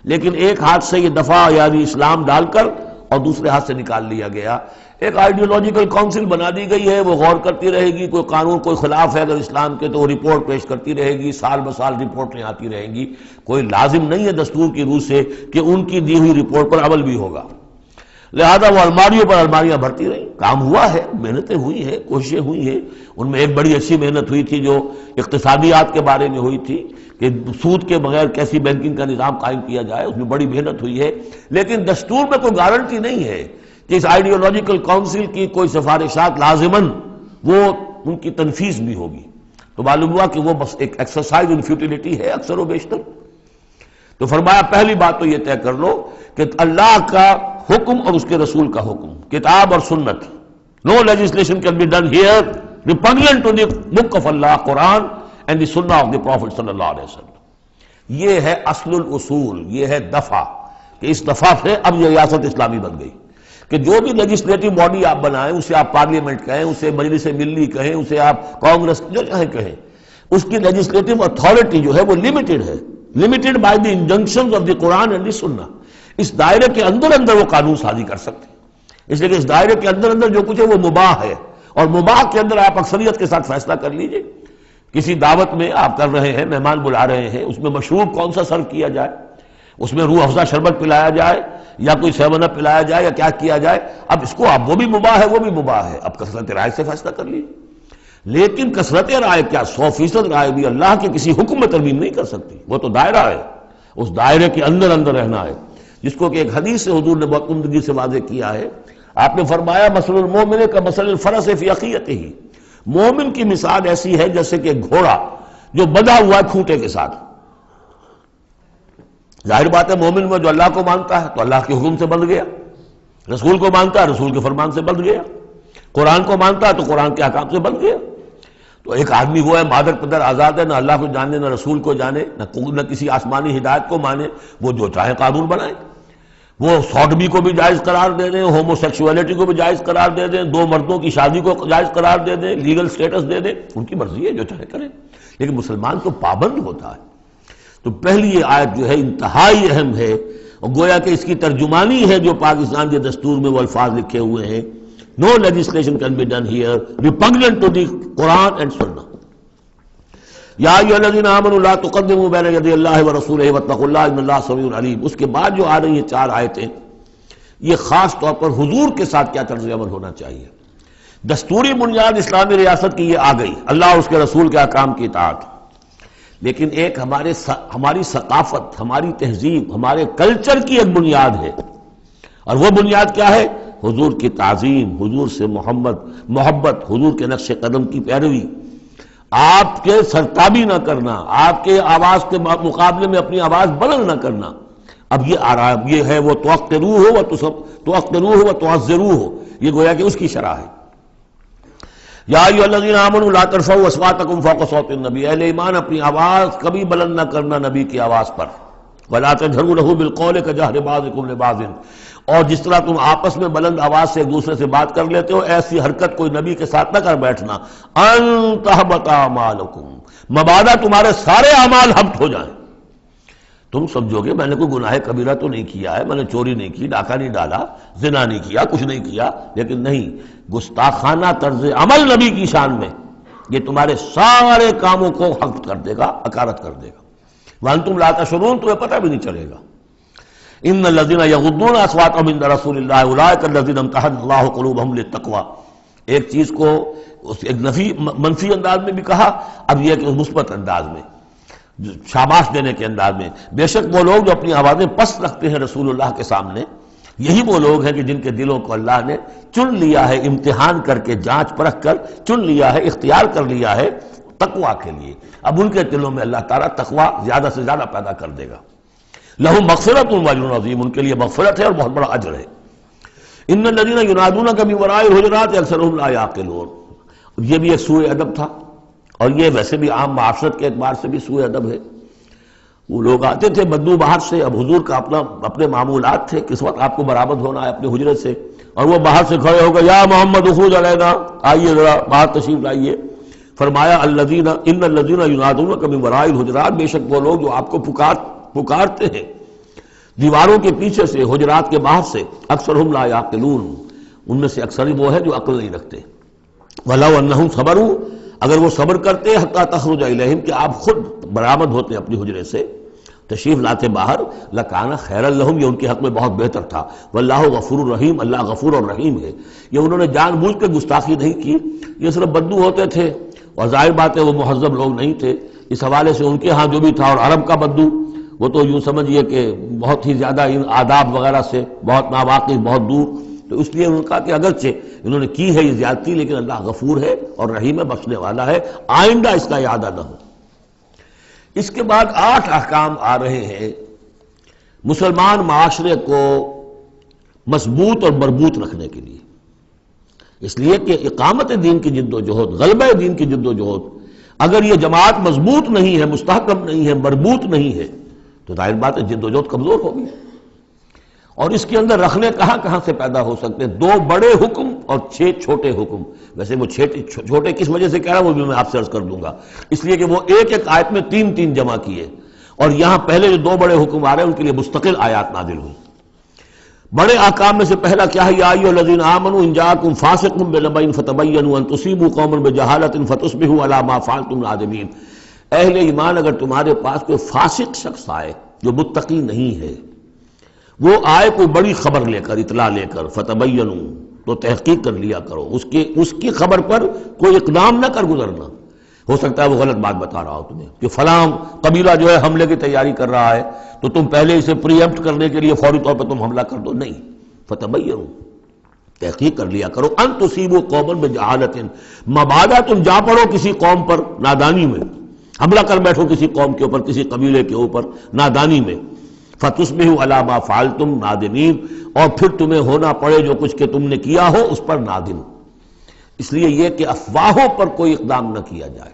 لیکن ایک ہاتھ سے یہ دفعہ یعنی اسلام ڈال کر اور دوسرے ہاتھ سے نکال لیا گیا۔ ایک آئیڈیولوجیکل کونسل بنا دی گئی ہے، وہ غور کرتی رہے گی، کوئی قانون کوئی خلاف ہے اگر اسلام کے تو وہ رپورٹ پیش کرتی رہے گی، سال بسال رپورٹیں آتی رہیں گی، کوئی لازم نہیں ہے دستور کی روح سے کہ ان کی دی ہوئی رپورٹ پر عمل بھی ہوگا، لہذا وہ الماریوں پر الماریاں بھرتی رہیں۔ کام ہوا ہے، محنتیں ہوئی ہیں، کوششیں ہوئی ہیں، ان میں ایک بڑی اچھی محنت ہوئی تھی جو اقتصادیات کے بارے میں ہوئی تھی کہ سود کے بغیر کیسی بینکنگ کا نظام قائم کیا جائے، اس میں بڑی محنت ہوئی ہے، لیکن دستور میں کوئی گارنٹی نہیں ہے کہ اس آئیڈیولوجیکل کونسل کی کوئی سفارشات لازماً وہ ان کی تنفیذ بھی ہوگی، تو معلوم ہوا کہ وہ بس ایک ایکسرسائز ان فیوٹیلیٹی ہے اکثر و بیشتر۔ تو فرمایا پہلی بات تو یہ طے کر لو کہ اللہ کا حکم اور اس کے رسول کا حکم، کتاب اور سنت، no legislation can be done here repugnant to the book of Allah Quran and the Sunnah of the profit صلی اللہ علیہ وسلم۔ یہ ہے اصل الاصول، یہ ہے دفعہ، کہ اس دفعہ سے اب یہ ریاست اسلامی بن گئی کہ جو بھی لیجسلیٹو باڈی آپ بنائیں، اسے آپ پارلیمنٹ کہیں، اسے مجلس ملی کہیں، اسے آپ کانگریس جو چاہیں کہیں، اس کی لیجسلیٹو اتھارٹی جو ہے وہ لمیٹڈ ہے، limited by the injunctions of the Quran and the Sunnah. اس دائرے کے اندر اندر وہ قانون سازی کر سکتے ہیں، اس لیے کہ اس دائرے کے اندر اندر جو کچھ ہے وہ مباح ہے، اور مباح کے اندر آپ اکثریت کے ساتھ فیصلہ کر لیجئے۔ کسی دعوت میں آپ کر رہے ہیں، مہمان بلا رہے ہیں، اس میں مشروب کون سا سرو کیا جائے، اس میں روح افزا شربت پلایا جائے یا کوئی سیون اپ پلایا جائے یا کیا کیا جائے، اب اس کو اب وہ بھی مباح ہے وہ بھی مباح ہے، اب کثرت رائے سے فیصلہ کر لیجیے۔ لیکن کثرت رائے کیا، 100% رائے بھی اللہ کے کسی حکم میں ترمیم نہیں کر سکتی، وہ تو دائرہ ہے، اس دائرے کے اندر اندر رہنا ہے، جس کو کہ ایک حدیث سے حضور نے بہت عمدگی سے واضح کیا ہے۔ آپ نے فرمایا مثل المومن کا مثل الفرس فی عقیتہ، مومن کی مثال ایسی ہے جیسے کہ گھوڑا جو بندھا ہوا ہے کھوٹے کے ساتھ۔ ظاہر بات ہے مومن میں جو اللہ کو مانتا ہے تو اللہ کے حکم سے بندھ گیا، رسول کو مانتا ہے رسول کے فرمان سے بندھ گیا، قرآن کو مانتا ہے تو قرآن کے احکام سے بندھ گیا۔ تو ایک آدمی وہ ہے مادر پدر آزاد ہے، نہ اللہ کو جانے نہ رسول کو جانے نہ کسی آسمانی ہدایت کو مانے، وہ جو چاہے قانون بنائے، وہ سوڈمی کو بھی جائز قرار دے دیں، ہومو سیکشولیٹی کو بھی جائز قرار دے دیں، دو مردوں کی شادی کو جائز قرار دے دیں، لیگل سٹیٹس دے دیں، ان کی مرضی ہے جو چاہے کریں، لیکن مسلمان تو پابند ہوتا ہے۔ تو پہلی یہ آیت جو ہے انتہائی اہم ہے، اور گویا کہ اس کی ترجمانی ہے جو پاکستان کے دستور میں وہ الفاظ لکھے ہوئے ہیں، no legislation can be done here repugnant to the Quran and Sunnah۔ یا ایھا الذین آمنوا لا تقدموا بین یدی اللہ ورسولہ واتقوا اللہ ان اللہ سمیع علیم۔ اس کے بعد جو آ رہی ہیں 4 آیتیں، یہ خاص طور پر حضور کے ساتھ کیا طرز عمل ہونا چاہیے۔ دستوری بنیاد اسلامی ریاست کی یہ آ گئی، اللہ اور اس کے رسول کے احکام کی اطاعت، لیکن ایک ہماری ثقافت، ہماری تہذیب، ہمارے کلچر کی ایک بنیاد ہے، اور وہ بنیاد کیا ہے؟ حضور کی تعظیم، حضور سے محبت، حضور کے نقش قدم کی پیروی، آپ کے سرتابی نہ کرنا، آپ کے آواز کے مقابلے میں اپنی آواز بلند نہ کرنا۔ اب یہ آ رہا ہے، یہ ہے وہ توقروہ و تعزروہ، یہ گویا کہ اس کی شرح ہے۔ یا ایھا الذین آمنوا لا ترفعوا اصواتکم فوق صوت النبی، اہل ایمان اپنی آواز کبھی بلند نہ کرنا نبی کی آواز پر، ولا تجہروا لہ بالقول کجہر بعضکم لبعض، اور جس طرح تم آپس میں بلند آواز سے ایک دوسرے سے بات کر لیتے ہو، ایسی حرکت کوئی نبی کے ساتھ نہ کر بیٹھنا۔ ان تحبط اعمالکم، مبادا تمہارے سارے اعمال حبط ہو جائیں۔ تم سمجھو گے میں نے کوئی گناہ کبیرہ تو نہیں کیا ہے، میں نے چوری نہیں کی، ڈاکہ نہیں ڈالا، زنا نہیں کیا، کچھ نہیں کیا، لیکن نہیں، گستاخانہ طرز عمل نبی کی شان میں یہ تمہارے سارے کاموں کو حبط کر دے گا، اکارت کر دے گا۔ وانتم لا تشعرون، تمہیں پتہ بھی نہیں چلے گا۔ ان الذین یغضون اصواتهم عند رسول اللہ اولئک الذین امتحن اللہ قلوبهم للتقوی، ایک چیز کو ایک منفی انداز میں بھی کہا، اب یہ کہ مثبت انداز میں، شاباش دینے کے انداز میں، بے شک وہ لوگ جو اپنی آوازیں پست رکھتے ہیں رسول اللہ کے سامنے، یہی وہ لوگ ہیں کہ جن کے دلوں کو اللہ نے چن لیا ہے، امتحان کر کے جانچ پرکھ کر چن لیا ہے، اختیار کر لیا ہے تقوی کے لیے۔ اب ان کے دلوں میں اللہ تعالیٰ تقوی زیادہ سے زیادہ پیدا کر دے گا۔ لہم مغفرۃ واجر عظیم، ان کے لیے مغفرت ہے اور بہت بڑا اجر ہے۔ ان الذین ینادونک من وراء الحجرات اکثرهم لا یعقلون، یہ بھی ایک سوء ادب تھا، اور یہ ویسے بھی عام معاشرت کے اعتبار سے بھی سوء ادب ہے۔ وہ لوگ آتے تھے بدو باہر سے، اب حضور کا اپنے معمولات تھے، کس وقت آپ کو برآمد ہونا ہے اپنے حجرے سے، اور وہ باہر سے کھڑے ہو گئے، یا محمد اخرج علینا، آئیے ذرا باہر تشریف لائیے۔ فرمایا ان الذین ینادونک من وراء الحجرات، بے شک وہ لوگ جو آپ کو پکارتے ہیں دیواروں کے پیچھے سے، حجرات کے باہر سے، اکثرهم لا یعقلون، ان میں سے اکثر وہ ہے جو عقل نہیں رکھتے۔ ولو انہم صبروا، اگر وہ صبر کرتے حتی تخرج الیہم، کہ آپ خود برآمد ہوتے اپنی حجرے سے، تشریف لاتے باہر، لکان خیرا لہم، یہ ان کے حق میں بہت بہتر تھا۔ واللہ غفور الرحیم، اللہ غفور اور رحیم ہے۔ یہ انہوں نے جان بوجھ کے گستاخی نہیں کی، یہ صرف بدو ہوتے تھے، اور ظاہر بات ہے وہ مہذب لوگ نہیں تھے، اس حوالے سے ان کے ہاں جو بھی تھا، اور عرب کا بدو وہ تو یوں سمجھیے کہ بہت ہی زیادہ ان آداب وغیرہ سے بہت ناواقف، بہت دور، تو اس لیے انہوں نے کہا کہ اگرچہ انہوں نے کی ہے یہ زیادتی، لیکن اللہ غفور ہے اور رحیم ہے، بخشنے والا ہے، آئندہ اس کا اعادہ نہ ہو۔ اس کے بعد 8 احکام آ رہے ہیں مسلمان معاشرے کو مضبوط اور مربوط رکھنے کے لیے، اس لیے کہ اقامت دین کی جد و جہد، غلبہ دین کی جد و جہد، اگر یہ جماعت مضبوط نہیں ہے، مستحکم نہیں ہے، مربوط نہیں ہے، تو ظاہر بات ہے جد و جہد کمزور ہوگی۔ اور اس کے اندر رکھنے کہاں سے پیدا ہو سکتے ہیں؟ 2 بڑے حکم اور 6 چھوٹے حکم۔ ویسے وہ چھوٹے کس وجہ سے کہہ رہا ہوں وہ بھی میں آپ سے عرض کر دوں گا، اس لیے کہ وہ ایک آیت میں 3 جمع کیے، اور یہاں پہلے جو 2 بڑے حکم آ رہے ہیں ان کے لیے مستقل آیات نازل ہوئی۔ بڑے احکام میں سے پہلا کیا ہے؟ یا ایھا الذین آمنوا ان جاءکم فاسق بنبأ فتبینوا ان تصیبوا قوما بجہالۃ فتصبحوا علی ما فعلتم نادمین۔ اہل ایمان، اگر تمہارے پاس کوئی فاسق شخص آئے جو متقی نہیں ہے، وہ آئے کوئی بڑی خبر لے کر، اطلاع لے کر، فتبینوا، تو تحقیق کر لیا کرو، اس کی خبر پر کوئی اقدام نہ کر گزرنا۔ ہو سکتا ہے وہ غلط بات بتا رہا ہو تمہیں کہ فلاں قبیلہ جو ہے حملے کی تیاری کر رہا ہے، تو تم پہلے اسے پری ایمپٹ کرنے کے لیے فوری طور پہ تم حملہ کر دو، نہیں، فتبینوا، تحقیق کر لیا کرو، ان تصیبوا قوما بجہالۃ، مبادا تم جا پڑو کسی قوم پر نادانی میں، حملہ کر بیٹھو کسی قوم کے اوپر، کسی قبیلے کے اوپر نادانی میں، فتصبحوا علی ما فعلتم نادمین، اور پھر تمہیں ہونا پڑے جو کچھ کہ تم نے کیا ہو اس پر نادم۔ اس لیے یہ کہ افواہوں پر کوئی اقدام نہ کیا جائے۔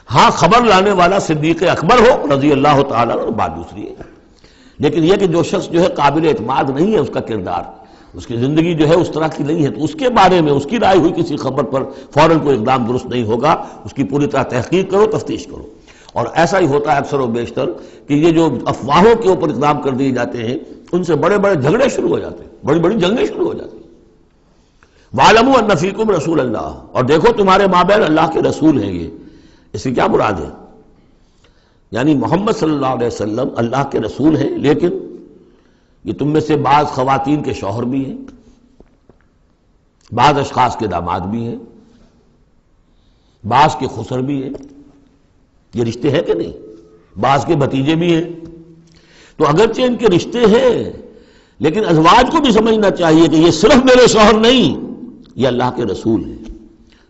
ہاں خبر لانے والا صدیق اکبر ہو رضی اللہ تعالیٰ عنہ، بات دوسری ہے، لیکن یہ کہ جو شخص جو ہے قابل اعتماد نہیں ہے، اس کا کردار، اس کی زندگی جو ہے اس طرح کی نہیں ہے، تو اس کے بارے میں اس کی رائے ہوئی کسی خبر پر فوراً کوئی اقدام درست نہیں ہوگا، اس کی پوری طرح تحقیق کرو، تفتیش کرو۔ اور ایسا ہی ہوتا ہے اکثر و بیشتر کہ یہ جو افواہوں کے اوپر اقدام کر دیے جاتے ہیں، ان سے بڑے بڑے جھگڑے شروع ہو جاتے ہیں، بڑی بڑی جنگیں شروع ہو جاتی ہیں۔ وَاعْلَمُوا أَنَّ فِيكُمْ رَسُولَ اللَّهِ، اور دیکھو تمہارے مابین اللہ کے رسول ہیں۔ یہ اس سے کیا مراد ہے؟ یعنی محمد صلی اللہ علیہ وسلم اللہ کے رسول ہیں، لیکن یہ تم میں سے بعض خواتین کے شوہر بھی ہیں، بعض اشخاص کے داماد بھی ہیں، بعض کے خسر بھی ہیں، یہ رشتے ہیں کہ نہیں؟ بعض کے بھتیجے بھی ہیں۔ تو اگرچہ ان کے رشتے ہیں، لیکن ازواج کو بھی سمجھنا چاہیے کہ یہ صرف میرے شوہر نہیں، یہ اللہ کے رسول ہیں۔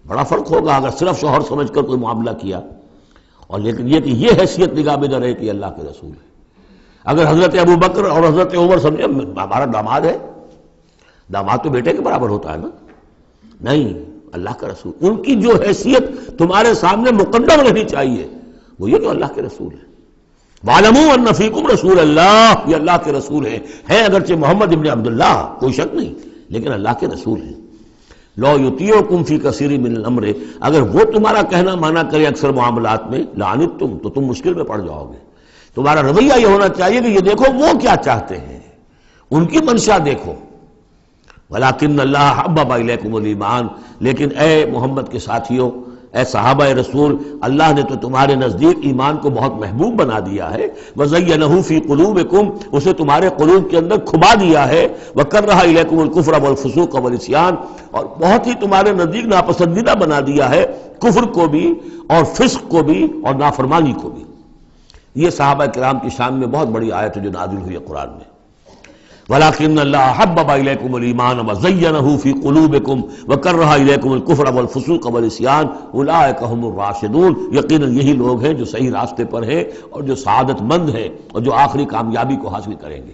بڑا فرق ہوگا اگر صرف شوہر سمجھ کر کوئی معاملہ کیا، اور لیکن یہ کہ یہ حیثیت نگاہ میں نہ رہے کہ اللہ کے رسول ہے۔ اگر حضرت ابو بکر اور حضرت عمر سمجھے ہمارا داماد ہے، داماد تو بیٹے کے برابر ہوتا ہے نا، نہیں، اللہ کا رسول، ان کی جو حیثیت تمہارے سامنے مقدم رہنی چاہیے وہ یہ کہ اللہ کے رسول ہیں۔ وَاعْلَمُوا أَنَّ فِيكُمْ رَسُولَ اللَّهِ، یہ اللہ کے رسول ہیں اگرچہ محمد ابن عبداللہ، کوئی شک نہیں، لیکن اللہ کے رسول ہیں۔ لَوْ يُطِيعُكُمْ فِي كَثِيرٍ مِّنَ الْأَمْرِ، اگر وہ تمہارا کہنا مانا کرے اکثر معاملات میں، لَعَنِتُّمْ، تو تم مشکل میں پڑ جاؤ گے۔ تمہارا رویہ یہ ہونا چاہیے کہ یہ دیکھو وہ کیا چاہتے ہیں، ان کی منشا دیکھو۔ وَلَٰكِنَّ اللَّهَ حَبَّبَ إِلَيْكُمُ الْإِيمَانَ، لیکن اے محمد کے ساتھیوں، اے صحابہ رسول، اللہ نے تو تمہارے نزدیک ایمان کو بہت محبوب بنا دیا ہے، وَزَيَّنَهُ فِي قُلُوبِكُمْ، اسے تمہارے قلوب کے اندر کھبا دیا ہے، وَكَرَّهَ إِلَيْكُمُ الْكُفْرَ وَالْفُسُوقَ وَالْعِصْيَانَ، اور بہت ہی تمہارے نزدیک ناپسندیدہ بنا دیا ہے کفر کو بھی اور فسق کو بھی اور نافرمانی کو بھی۔ یہ صحابہ کرام کی شان میں بہت بڑی آیت ہے جو نازل ہوئی ہے قرآن میں۔ وَلَٰكِنَّ اللَّهَ حَبَّبَ إِلَيْكُمُ الْإِيمَانَ وَزَيَّنَهُ فِي قُلُوبِكُمْ وَكَرَّهَ إِلَيْكُمُ الْكُفْرَ وَالْفُسُوقَ وَالْعِصْيَانَ أُولَٰئِكَ هُمُ الرَّاشِدُونَ، یقیناً یہی لوگ ہیں جو صحیح راستے پر ہیں اور جو سعادت مند ہیں اور جو آخری کامیابی کو حاصل کریں گے۔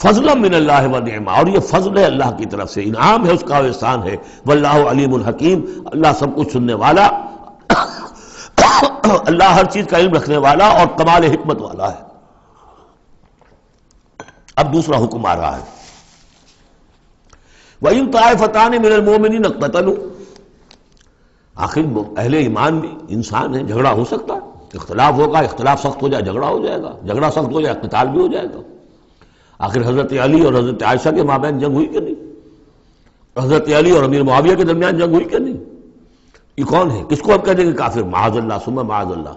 فضلا من اللہ ونعما، اور یہ فضل ہے اللہ کی طرف سے، انعام ہے اس کا، احسان ہے۔ واللہ علیم الحکیم، اللہ سب کچھ سننے والا، اللہ ہر چیز کا علم رکھنے والا اور کمال حکمت والا ہے۔ اب دوسرا حکم آ رہا ہے، وَإِن طَائِفَتَانِ مِنَ الْمُؤْمِنِينَ اقْتَتَلُوا، آخر اہل ایمان بھی انسان ہیں، جھگڑا ہو سکتا ہے، اختلاف ہوگا، اختلاف سخت ہو جائے جھگڑا ہو جائے گا، جھگڑا سخت ہو جائے قتال بھی ہو جائے گا۔ آخر حضرت علی اور حضرت عائشہ کے مابین جنگ ہوئی کہ نہیں؟ حضرت علی اور امیر معاویہ کے درمیان جنگ ہوئی کہ نہیں؟ یہ کون ہے؟ کس کو ہم کہہ دیں گے کافر؟ معاذ اللہ ثم معاذ اللہ۔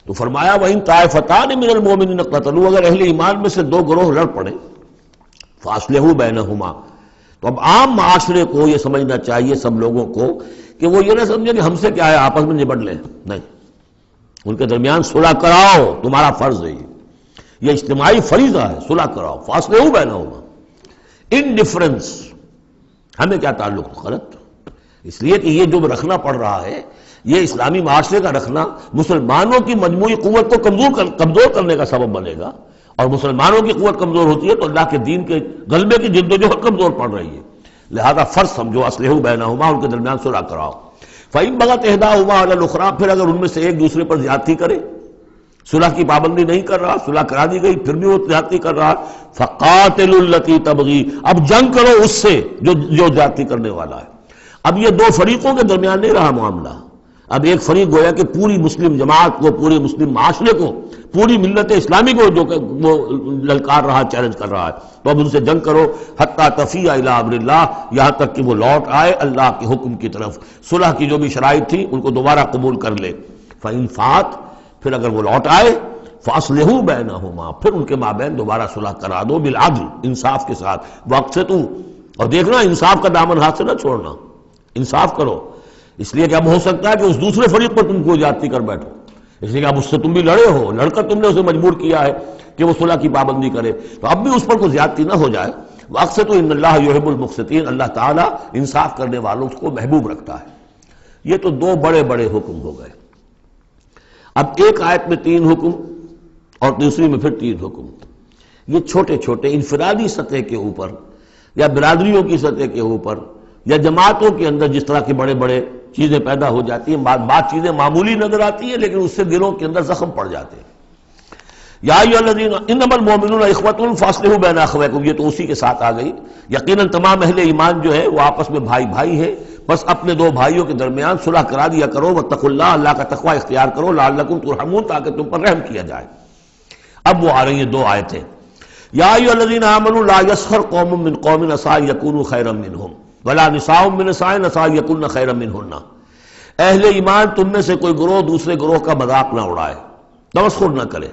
تو فرمایا وَإِن طَائِفَتَانِ مِنَ الْمُؤْمِنِينَ اقْتَتَلُوا، اگر اہل ایمان میں سے دو گروہ لڑ پڑے، فَأَصْلِحُوا بَيْنَهُمَا، تو اب عام معاشرے کو یہ سمجھنا چاہیے، سب لوگوں کو، کہ وہ یہ نہ سمجھے کہ ہم سے کیا ہے، آپس میں نبٹ لیں، نہیں، ان کے درمیان صلح کراؤ، تمہارا فرض ہے، یہ اجتماعی فریضہ ہے، صلح کراؤ۔ فَأَصْلِحُوا بَيْنَهُمَا، انڈیفرنس ہمیں کیا تعلق؟ غلط، اس لیے کہ یہ جو رکھنا پڑ رہا ہے، یہ اسلامی معاشرے کا رکھنا مسلمانوں کی مجموعی قوت کو کمزور کرنے کا سبب بنے گا، اور مسلمانوں کی قوت کمزور ہوتی ہے تو اللہ کے دین کے غلبے کی جدوجہد کمزور پڑ رہی ہے۔ لہذا فرض سمجھو، اصلحوا بینہما، ان کے درمیان صلح کراؤ۔ فَإِن بَغَتْ إِحْدَاهُمَا عَلَى الْأُخْرَىٰ، پھر اگر ان میں سے ایک دوسرے پر زیادتی کرے، صلح کی پابندی نہیں کر رہا، صلح کرا دی گئی پھر بھی وہ زیادتی کر رہا، فَقَاتِلُوا الَّتِي تَبْغِي، اب جنگ کرو اس سے جو زیادتی کرنے والا ہے۔ اب یہ دو فریقوں کے درمیان نہیں رہا معاملہ، اب ایک فریق گویا کہ پوری مسلم جماعت کو، پورے مسلم معاشرے کو، پوری ملت اسلامی کو جو کہ وہ للکار رہا، چیلنج کر رہا ہے، تو اب ان سے جنگ کرو حتیٰ تفیء الی امر اللہ، یہاں تک کہ وہ لوٹ آئے اللہ کے حکم کی طرف۔ صلح کی جو بھی شرائط تھی ان کو دوبارہ قبول کر لے۔ فإن فات، پھر اگر وہ لوٹ آئے، فاصلحوا بینہما، پھر ان کے مابین دوبارہ صلح کرا دو، بالعدل، انصاف کے ساتھ، واقسطوا، اور دیکھنا انصاف کا دامن ہاتھ سے نہ چھوڑنا، انصاف کرو، اس لیے کہ اب ہو سکتا ہے کہ اس دوسرے فریق پر تم کو زیادتی کر بیٹھو، اس لیے کہ اب اس سے تم بھی لڑے ہو، لڑ کر تم نے اسے مجبور کیا ہے کہ وہ صلح کی پابندی کرے، تو اب بھی اس پر کوئی زیادتی نہ ہو جائے۔ واقسطوا ان اللہ یحب المقسطین، اللہ تعالیٰ انصاف کرنے والوں کو محبوب رکھتا ہے۔ یہ تو دو بڑے بڑے حکم ہو گئے۔ اب ایک آیت میں 3 حکم اور دوسری میں پھر 3 حکم، یہ چھوٹے چھوٹے انفرادی سطح کے اوپر یا برادریوں کی سطح کے اوپر یا جماعتوں کے اندر جس طرح کے بڑے بڑے چیزیں پیدا ہو جاتی ہیں، بعض چیزیں معمولی نظر آتی ہیں لیکن اس سے دلوں کے اندر زخم پڑ جاتے ہیں۔ یا ایھا الذین انما المؤمنون اخوۃ فاصلحوا بین اخویکم، یہ تو اسی کے ساتھ آ گئی۔ یقیناً تمام اہل ایمان جو ہے وہ آپس میں بھائی بھائی ہے، بس اپنے 2 بھائیوں کے درمیان صلح کرا دیا کرو، واتقوا اللہ، اللہ کا تقوی اختیار کرو، لعلکم ترحمون، تاکہ تم پر رحم کیا جائے۔ اب وہ آ رہی ہیں 2 آیتیں۔ یا ایھا الذین آمنوا لا یسخر قوم من قوم عسى ان یکونوا خیرا منهم ولا نساء من نساء عسى ان یکن خیرا منهن، اہل ایمان تم میں سے کوئی گروہ دوسرے گروہ کا مذاق نہ اڑائے، تمسخر نہ کرے،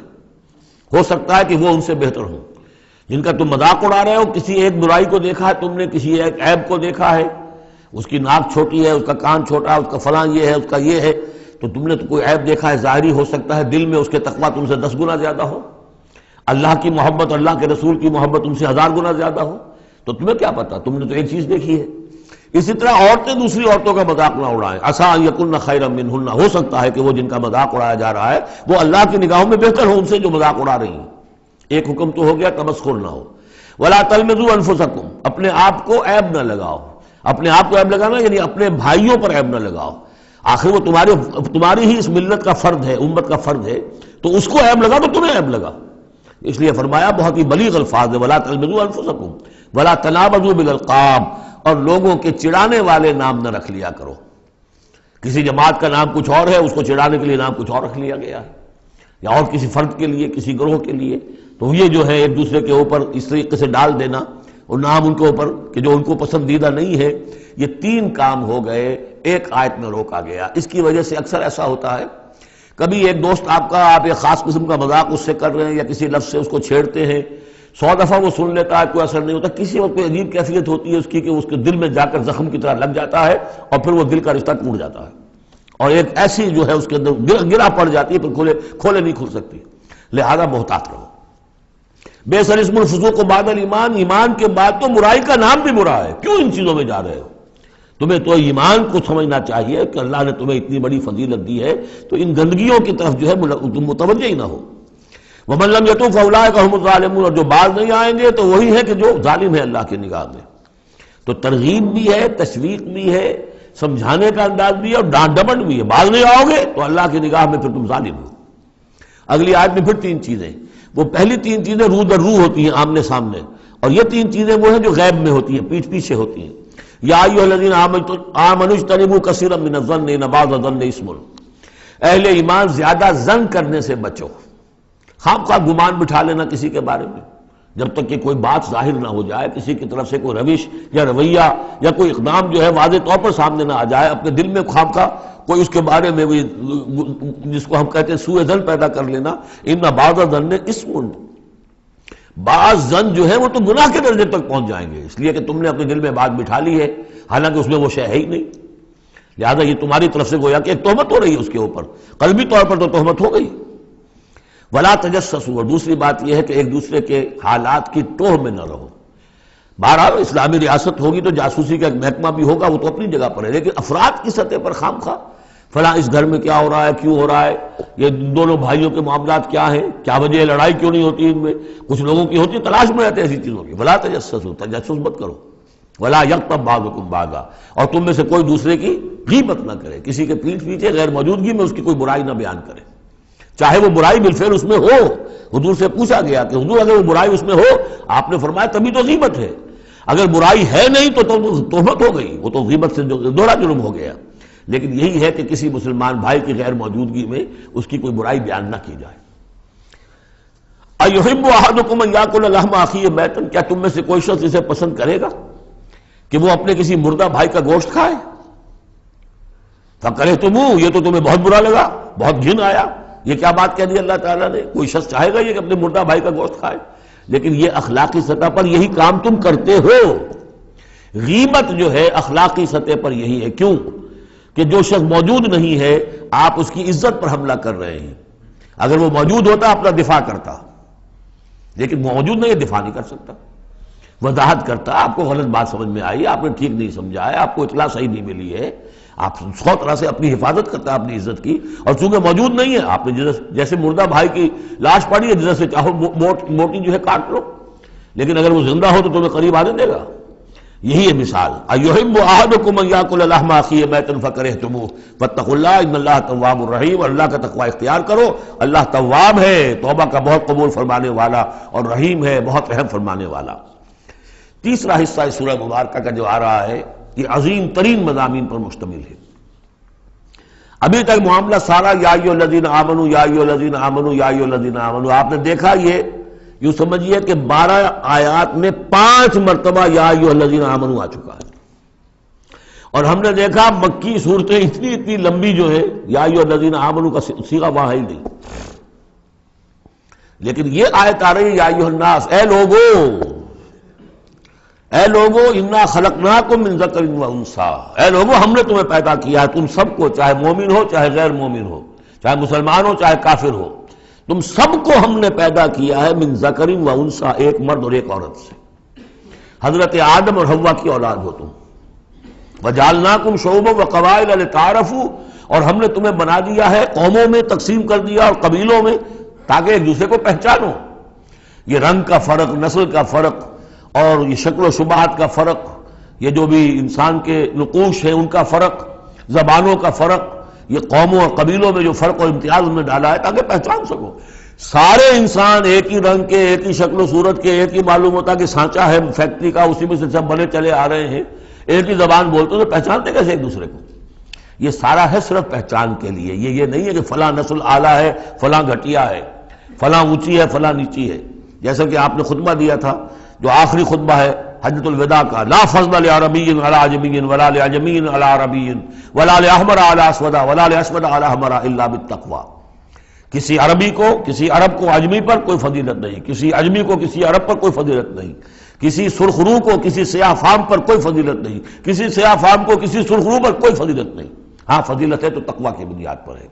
ہو سکتا ہے کہ وہ ان سے بہتر ہوں۔ جن کا تم مذاق اڑا رہے ہو، کسی ایک برائی کو دیکھا ہے تم نے، کسی ایک عیب کو دیکھا ہے، اس کی ناک چھوٹی ہے، اس کا کان چھوٹا ہے، اس کا فلاں یہ ہے، اس کا یہ ہے، تو تم نے تو کوئی عیب دیکھا ہے ظاہری، ہو سکتا ہے دل میں اس کے تقویٰ تم سے 10 گنا زیادہ ہو، اللہ کی محبت، اللہ کے رسول کی محبت تم سے 1000 گنا زیادہ ہو، تو تمہیں کیا پتا، تم نے تو ایک چیز دیکھی ہے۔ اسی طرح عورتیں دوسری عورتوں کا مذاق نہ اڑائیں، عسیٰ ان یکن خیرا منہن، ہو سکتا ہے کہ وہ جن کا مذاق اڑایا جا رہا ہے وہ اللہ کی نگاہوں میں بہتر ہو ان سے جو مذاق اڑا رہی ہیں۔ ایک حکم تو ہو گیا تمسخر نہ ہو۔ ولا تلمزوا انفسکم، اپنے آپ کو عیب نہ لگاؤ، اپنے آپ کو عیب لگانا یعنی اپنے بھائیوں پر عیب نہ لگاؤ، آخر وہ تمہاری ہی اس ملت کا فرد ہے، امت کا فرد ہے، تو اس کو عیب لگا تو تمہیں عیب لگا، اس لیے فرمایا بہت ہی بلیغ الفاظ ہے، ولا تلمزوا انفسکم ولا تنابزوا بالالقاب، اور لوگوں کے چڑانے والے نام نہ رکھ لیا کرو۔ کسی جماعت کا نام کچھ اور ہے، اس کو چڑانے کے لیے نام کچھ اور رکھ لیا گیا ہے، یا اور کسی فرد کے لیے، کسی گروہ کے لیے، تو یہ جو ہے ایک دوسرے کے اوپر اس طریقے سے ڈال دینا اور نام ان کے اوپر کہ جو ان کو پسندیدہ نہیں ہے، یہ 3 کام ہو گئے، ایک آیت میں روکا گیا۔ اس کی وجہ سے اکثر ایسا ہوتا ہے، کبھی ایک دوست آپ ایک خاص قسم کا مذاق اس سے کر رہے ہیں یا کسی لفظ سے اس کو چھیڑتے ہیں، 100 دفعہ وہ سن لیتا ہے، کوئی اثر نہیں ہوتا، کسی وقت کوئی عجیب کیفیت ہوتی ہے اس کی کہ اس کے دل میں جا کر زخم کی طرح لگ جاتا ہے اور پھر وہ دل کا رشتہ ٹوٹ جاتا ہے، اور ایک ایسی جو ہے اس کے اندر گرا پڑ جاتی ہے، پھر کھولے نہیں کھل سکتی۔ لہذا محتاط رہو۔ بئس الاسم الفسوق بعد الایمان، ایمان کے بعد تو برائی کا نام بھی برا ہے، کیوں ان چیزوں میں جا رہے ہو؟ تمہیں تو ایمان کو سمجھنا چاہیے کہ اللہ نے تمہیں اتنی بڑی فضیلت دی ہے، تو ان گندگیوں کی طرف جو ہے تم متوجہ ہی نہ ہو۔ وَمَن لَّمْ يَتُوب فَأُولَٰئِكَ هُمُ الظَّالِمُونَ، اور جو باز نہیں آئیں گے تو وہی ہے کہ جو ظالم ہے اللہ کی نگاہ میں۔ تو ترغیب بھی ہے، تشویق بھی ہے، سمجھانے کا انداز بھی ہے اور ڈانٹ ڈپٹ بھی ہے۔ باز نہیں آؤ گے تو اللہ کی نگاہ میں پھر تم ظالم ہو۔ اگلی آیت میں پھر 3 چیزیں، وہ پہلی 3 چیزیں رو در رو ہوتی ہیں آمنے سامنے، اور یہ 3 چیزیں وہ ہیں جو غیب میں ہوتی ہیں، پیٹھ پیچھے ہوتی ہیں۔ یا ایھا الذین آمنوا اجتنبوا کثیرا من الظن ان بعض الظن اسم، اہل ایمان زیادہ ظن کرنے سے بچو، خام خواہ گمان بٹھا لینا کسی کے بارے میں، جب تک کہ کوئی بات ظاہر نہ ہو جائے، کسی کی طرف سے کوئی روش یا رویہ یا کوئی اقدام جو ہے واضح طور پر سامنے نہ آ جائے، اپنے دل میں خام خواہ کوئی اس کے بارے میں جس کو ہم کہتے ہیں سوء ظن پیدا کر لینا۔ ان بعض الظن اسم، بعض ظن جو ہے وہ تو گناہ کے درجے تک پہنچ جائیں گے، اس لیے کہ تم نے اپنے دل میں بات بٹھا لی ہے حالانکہ اس میں وہ شے ہے ہی نہیں، لہذا یہ تمہاری طرف سے گویا کہ ایک تہمت ہو رہی ہے اس کے اوپر، قلبی طور پر تو تہمت ہو گئی۔ ولا تجسسوا، اور دوسری بات یہ ہے کہ ایک دوسرے کے حالات کی ٹوہ میں نہ رہو۔ بہرحال اسلامی ریاست ہوگی تو جاسوسی کا ایک محکمہ بھی ہوگا، وہ تو اپنی جگہ پر ہے، لیکن افراد کی سطح پر خام خواہ فلاں اس گھر میں کیا ہو رہا ہے، کیوں ہو رہا ہے، یہ دونوں بھائیوں کے معاملات کیا ہیں، کیا وجہ ہے، لڑائی کیوں نہیں ہوتی ان میں، کچھ لوگوں کی ہوتی ہے، تلاش میں رہتے ہیں ایسی چیزوں کی۔ ولا تجسسوا، تجسس مت کرو۔ ولا یغتب بعضکم بعضا، اور تم میں سے کوئی دوسرے کی غیبت نہ کرے، کسی کے پیٹھ پیچھے غیر موجودگی میں اس کی کوئی برائی نہ بیان کرے، چاہے وہ برائی بالفعل اس میں ہو۔ حضور سے پوچھا گیا کہ حضور اگر وہ برائی اس میں ہو، آپ نے فرمایا تبھی تو غیبت ہے، اگر برائی ہے نہیں تو تہمت ہو گئی، وہ تو غیبت سے دوہرا جرم ہو گیا۔ لیکن یہی ہے کہ کسی مسلمان بھائی کی غیر موجودگی میں اس کی کوئی برائی بیان نہ کی جائے۔ اَیُحِبُّ أَحَدُکُمْ أَن یَأْکُلَ لَحْمَ أَخِیہِ مَیْتًا، کیا تم میں سے کوئی شخص اسے پسند کرے گا کہ وہ اپنے کسی مردہ بھائی کا گوشت کھائے؟ فَکَرِہْتُمُوهُ، یہ تو تمہیں بہت برا لگا، بہت گھن آیا، یہ کیا بات کہہ دی اللہ تعالیٰ نے؟ کوئی شخص چاہے گا یہ کہ اپنے مردہ بھائی کا گوشت کھائے؟ لیکن یہ اخلاقی سطح پر یہی کام تم کرتے ہو۔ غیبت جو ہے اخلاقی سطح پر یہی ہے۔ کیوں کہ جو شخص موجود نہیں ہے آپ اس کی عزت پر حملہ کر رہے ہیں۔ اگر وہ موجود ہوتا اپنا دفاع کرتا، لیکن موجود نہیں ہے، دفاع نہیں کر سکتا، وضاحت کرتا، آپ کو غلط بات سمجھ میں آئی، آپ نے ٹھیک نہیں سمجھا ہے، آپ کو اطلاع صحیح نہیں ملی ہے، آپ سو طرح سے اپنی حفاظت کرتا ہے اپنی عزت کی، اور چونکہ موجود نہیں ہے آپ نے جیسے مردہ بھائی کی لاش پڑی ہے جس سے چاہو موٹی جو ہے کاٹ لو، لیکن اگر وہ زندہ ہو تو تمہیں قریب آنے دے گا۔ یہی ہے مثال۔ اَیُحِبُّ أَحَدُکُمْ أَن یَأْکُلَ لَحْمَ أَخِیہِ مَیْتًا فَکَرِہْتُمُوهُ وَاتَّقُوا اللَّهَ إِنَّ اللَّهَ تَوَّابٌ رَحِیمٌ، اور اللہ کا تقوی اختیار کرو، اللہ تواب ہے، توبہ کا بہت قبول فرمانے والا، اور رحیم ہے، بہت رحم فرمانے والا۔ تیسرا حصہ اس سورہ مبارکہ کا جو آ رہا ہے یہ عظیم ترین مضامین پر مشتمل ہے۔ ابھی تک معاملہ سارا یا ایھا الذین آمنوا یا ایھا الذین آمنوا یا ایھا الذین آمنوا، آپ نے دیکھا یہ یوں سمجھیے کہ 12 آیات میں 5 مرتبہ یا ایھا الذین آمنوا آ چکا ہے، اور ہم نے دیکھا مکی صورتیں اتنی لمبی جو ہے یا ایھا الذین آمنوا کا صیغہ وہاں ہے ہی نہیں، لیکن یہ آیت آ رہی ہے یا ایھا الناس، اے لوگو انا خلقناکم من ذکر و انثی، اے لوگو ہم نے تمہیں پیدا کیا ہے، تم سب کو، چاہے مومن ہو چاہے غیر مومن ہو، چاہے مسلمان ہو چاہے کافر ہو، تم سب کو ہم نے پیدا کیا ہے من ذکر و انثی، ایک مرد اور ایک عورت سے۔ حضرت آدم اور حوا کی اولاد ہو تم۔ وجعلناکم شعوبا وقبائل لتعارفوا، اور ہم نے تمہیں بنا دیا ہے، قوموں میں تقسیم کر دیا اور قبیلوں میں، تاکہ ایک دوسرے کو پہچانو۔ یہ رنگ کا فرق، نسل کا فرق، اور یہ شکل و شبہات کا فرق، یہ جو بھی انسان کے نقوش ہیں ان کا فرق، زبانوں کا فرق، یہ قوموں اور قبیلوں میں جو فرق اور امتیاز انہوں نے ڈالا ہے تاکہ پہچان سکو۔ سارے انسان ایک ہی رنگ کے، ایک ہی شکل و صورت کے، ایک ہی معلوم ہوتا کہ سانچہ ہے فیکٹری کا، اسی میں سے سب بنے چلے آ رہے ہیں، ایک ہی زبان بولتے تو پہچانتے کیسے ایک دوسرے کو؟ یہ سارا ہے صرف پہچان کے لیے، یہ نہیں ہے کہ فلاں نسل اعلیٰ ہے، فلاں گھٹیا ہے، فلاں اونچی ہے، فلاں نیچی ہے۔ جیسا کہ آپ نے خطبہ دیا تھا جو آخری خطبہ ہے حجۃ الوداع کا، لا فضل لعربی علی عجمی ولا لعجمی علی عربی ولا لاحمر علی اسود ولا لاسود علی احمر الا بالتقوی، کسی عربی کو، کسی عرب کو عجمی پر کوئی فضیلت نہیں، کسی عجمی کو کسی عرب پر کوئی فضیلت نہیں، کسی سرخ رو کو کسی سیاہ فام پر کوئی فضیلت نہیں، کسی سیاہ فام کو کسی سرخ رو پر کوئی فضیلت نہیں۔ ہاں فضیلت ہے تو تقوی کی بنیاد پر ہے۔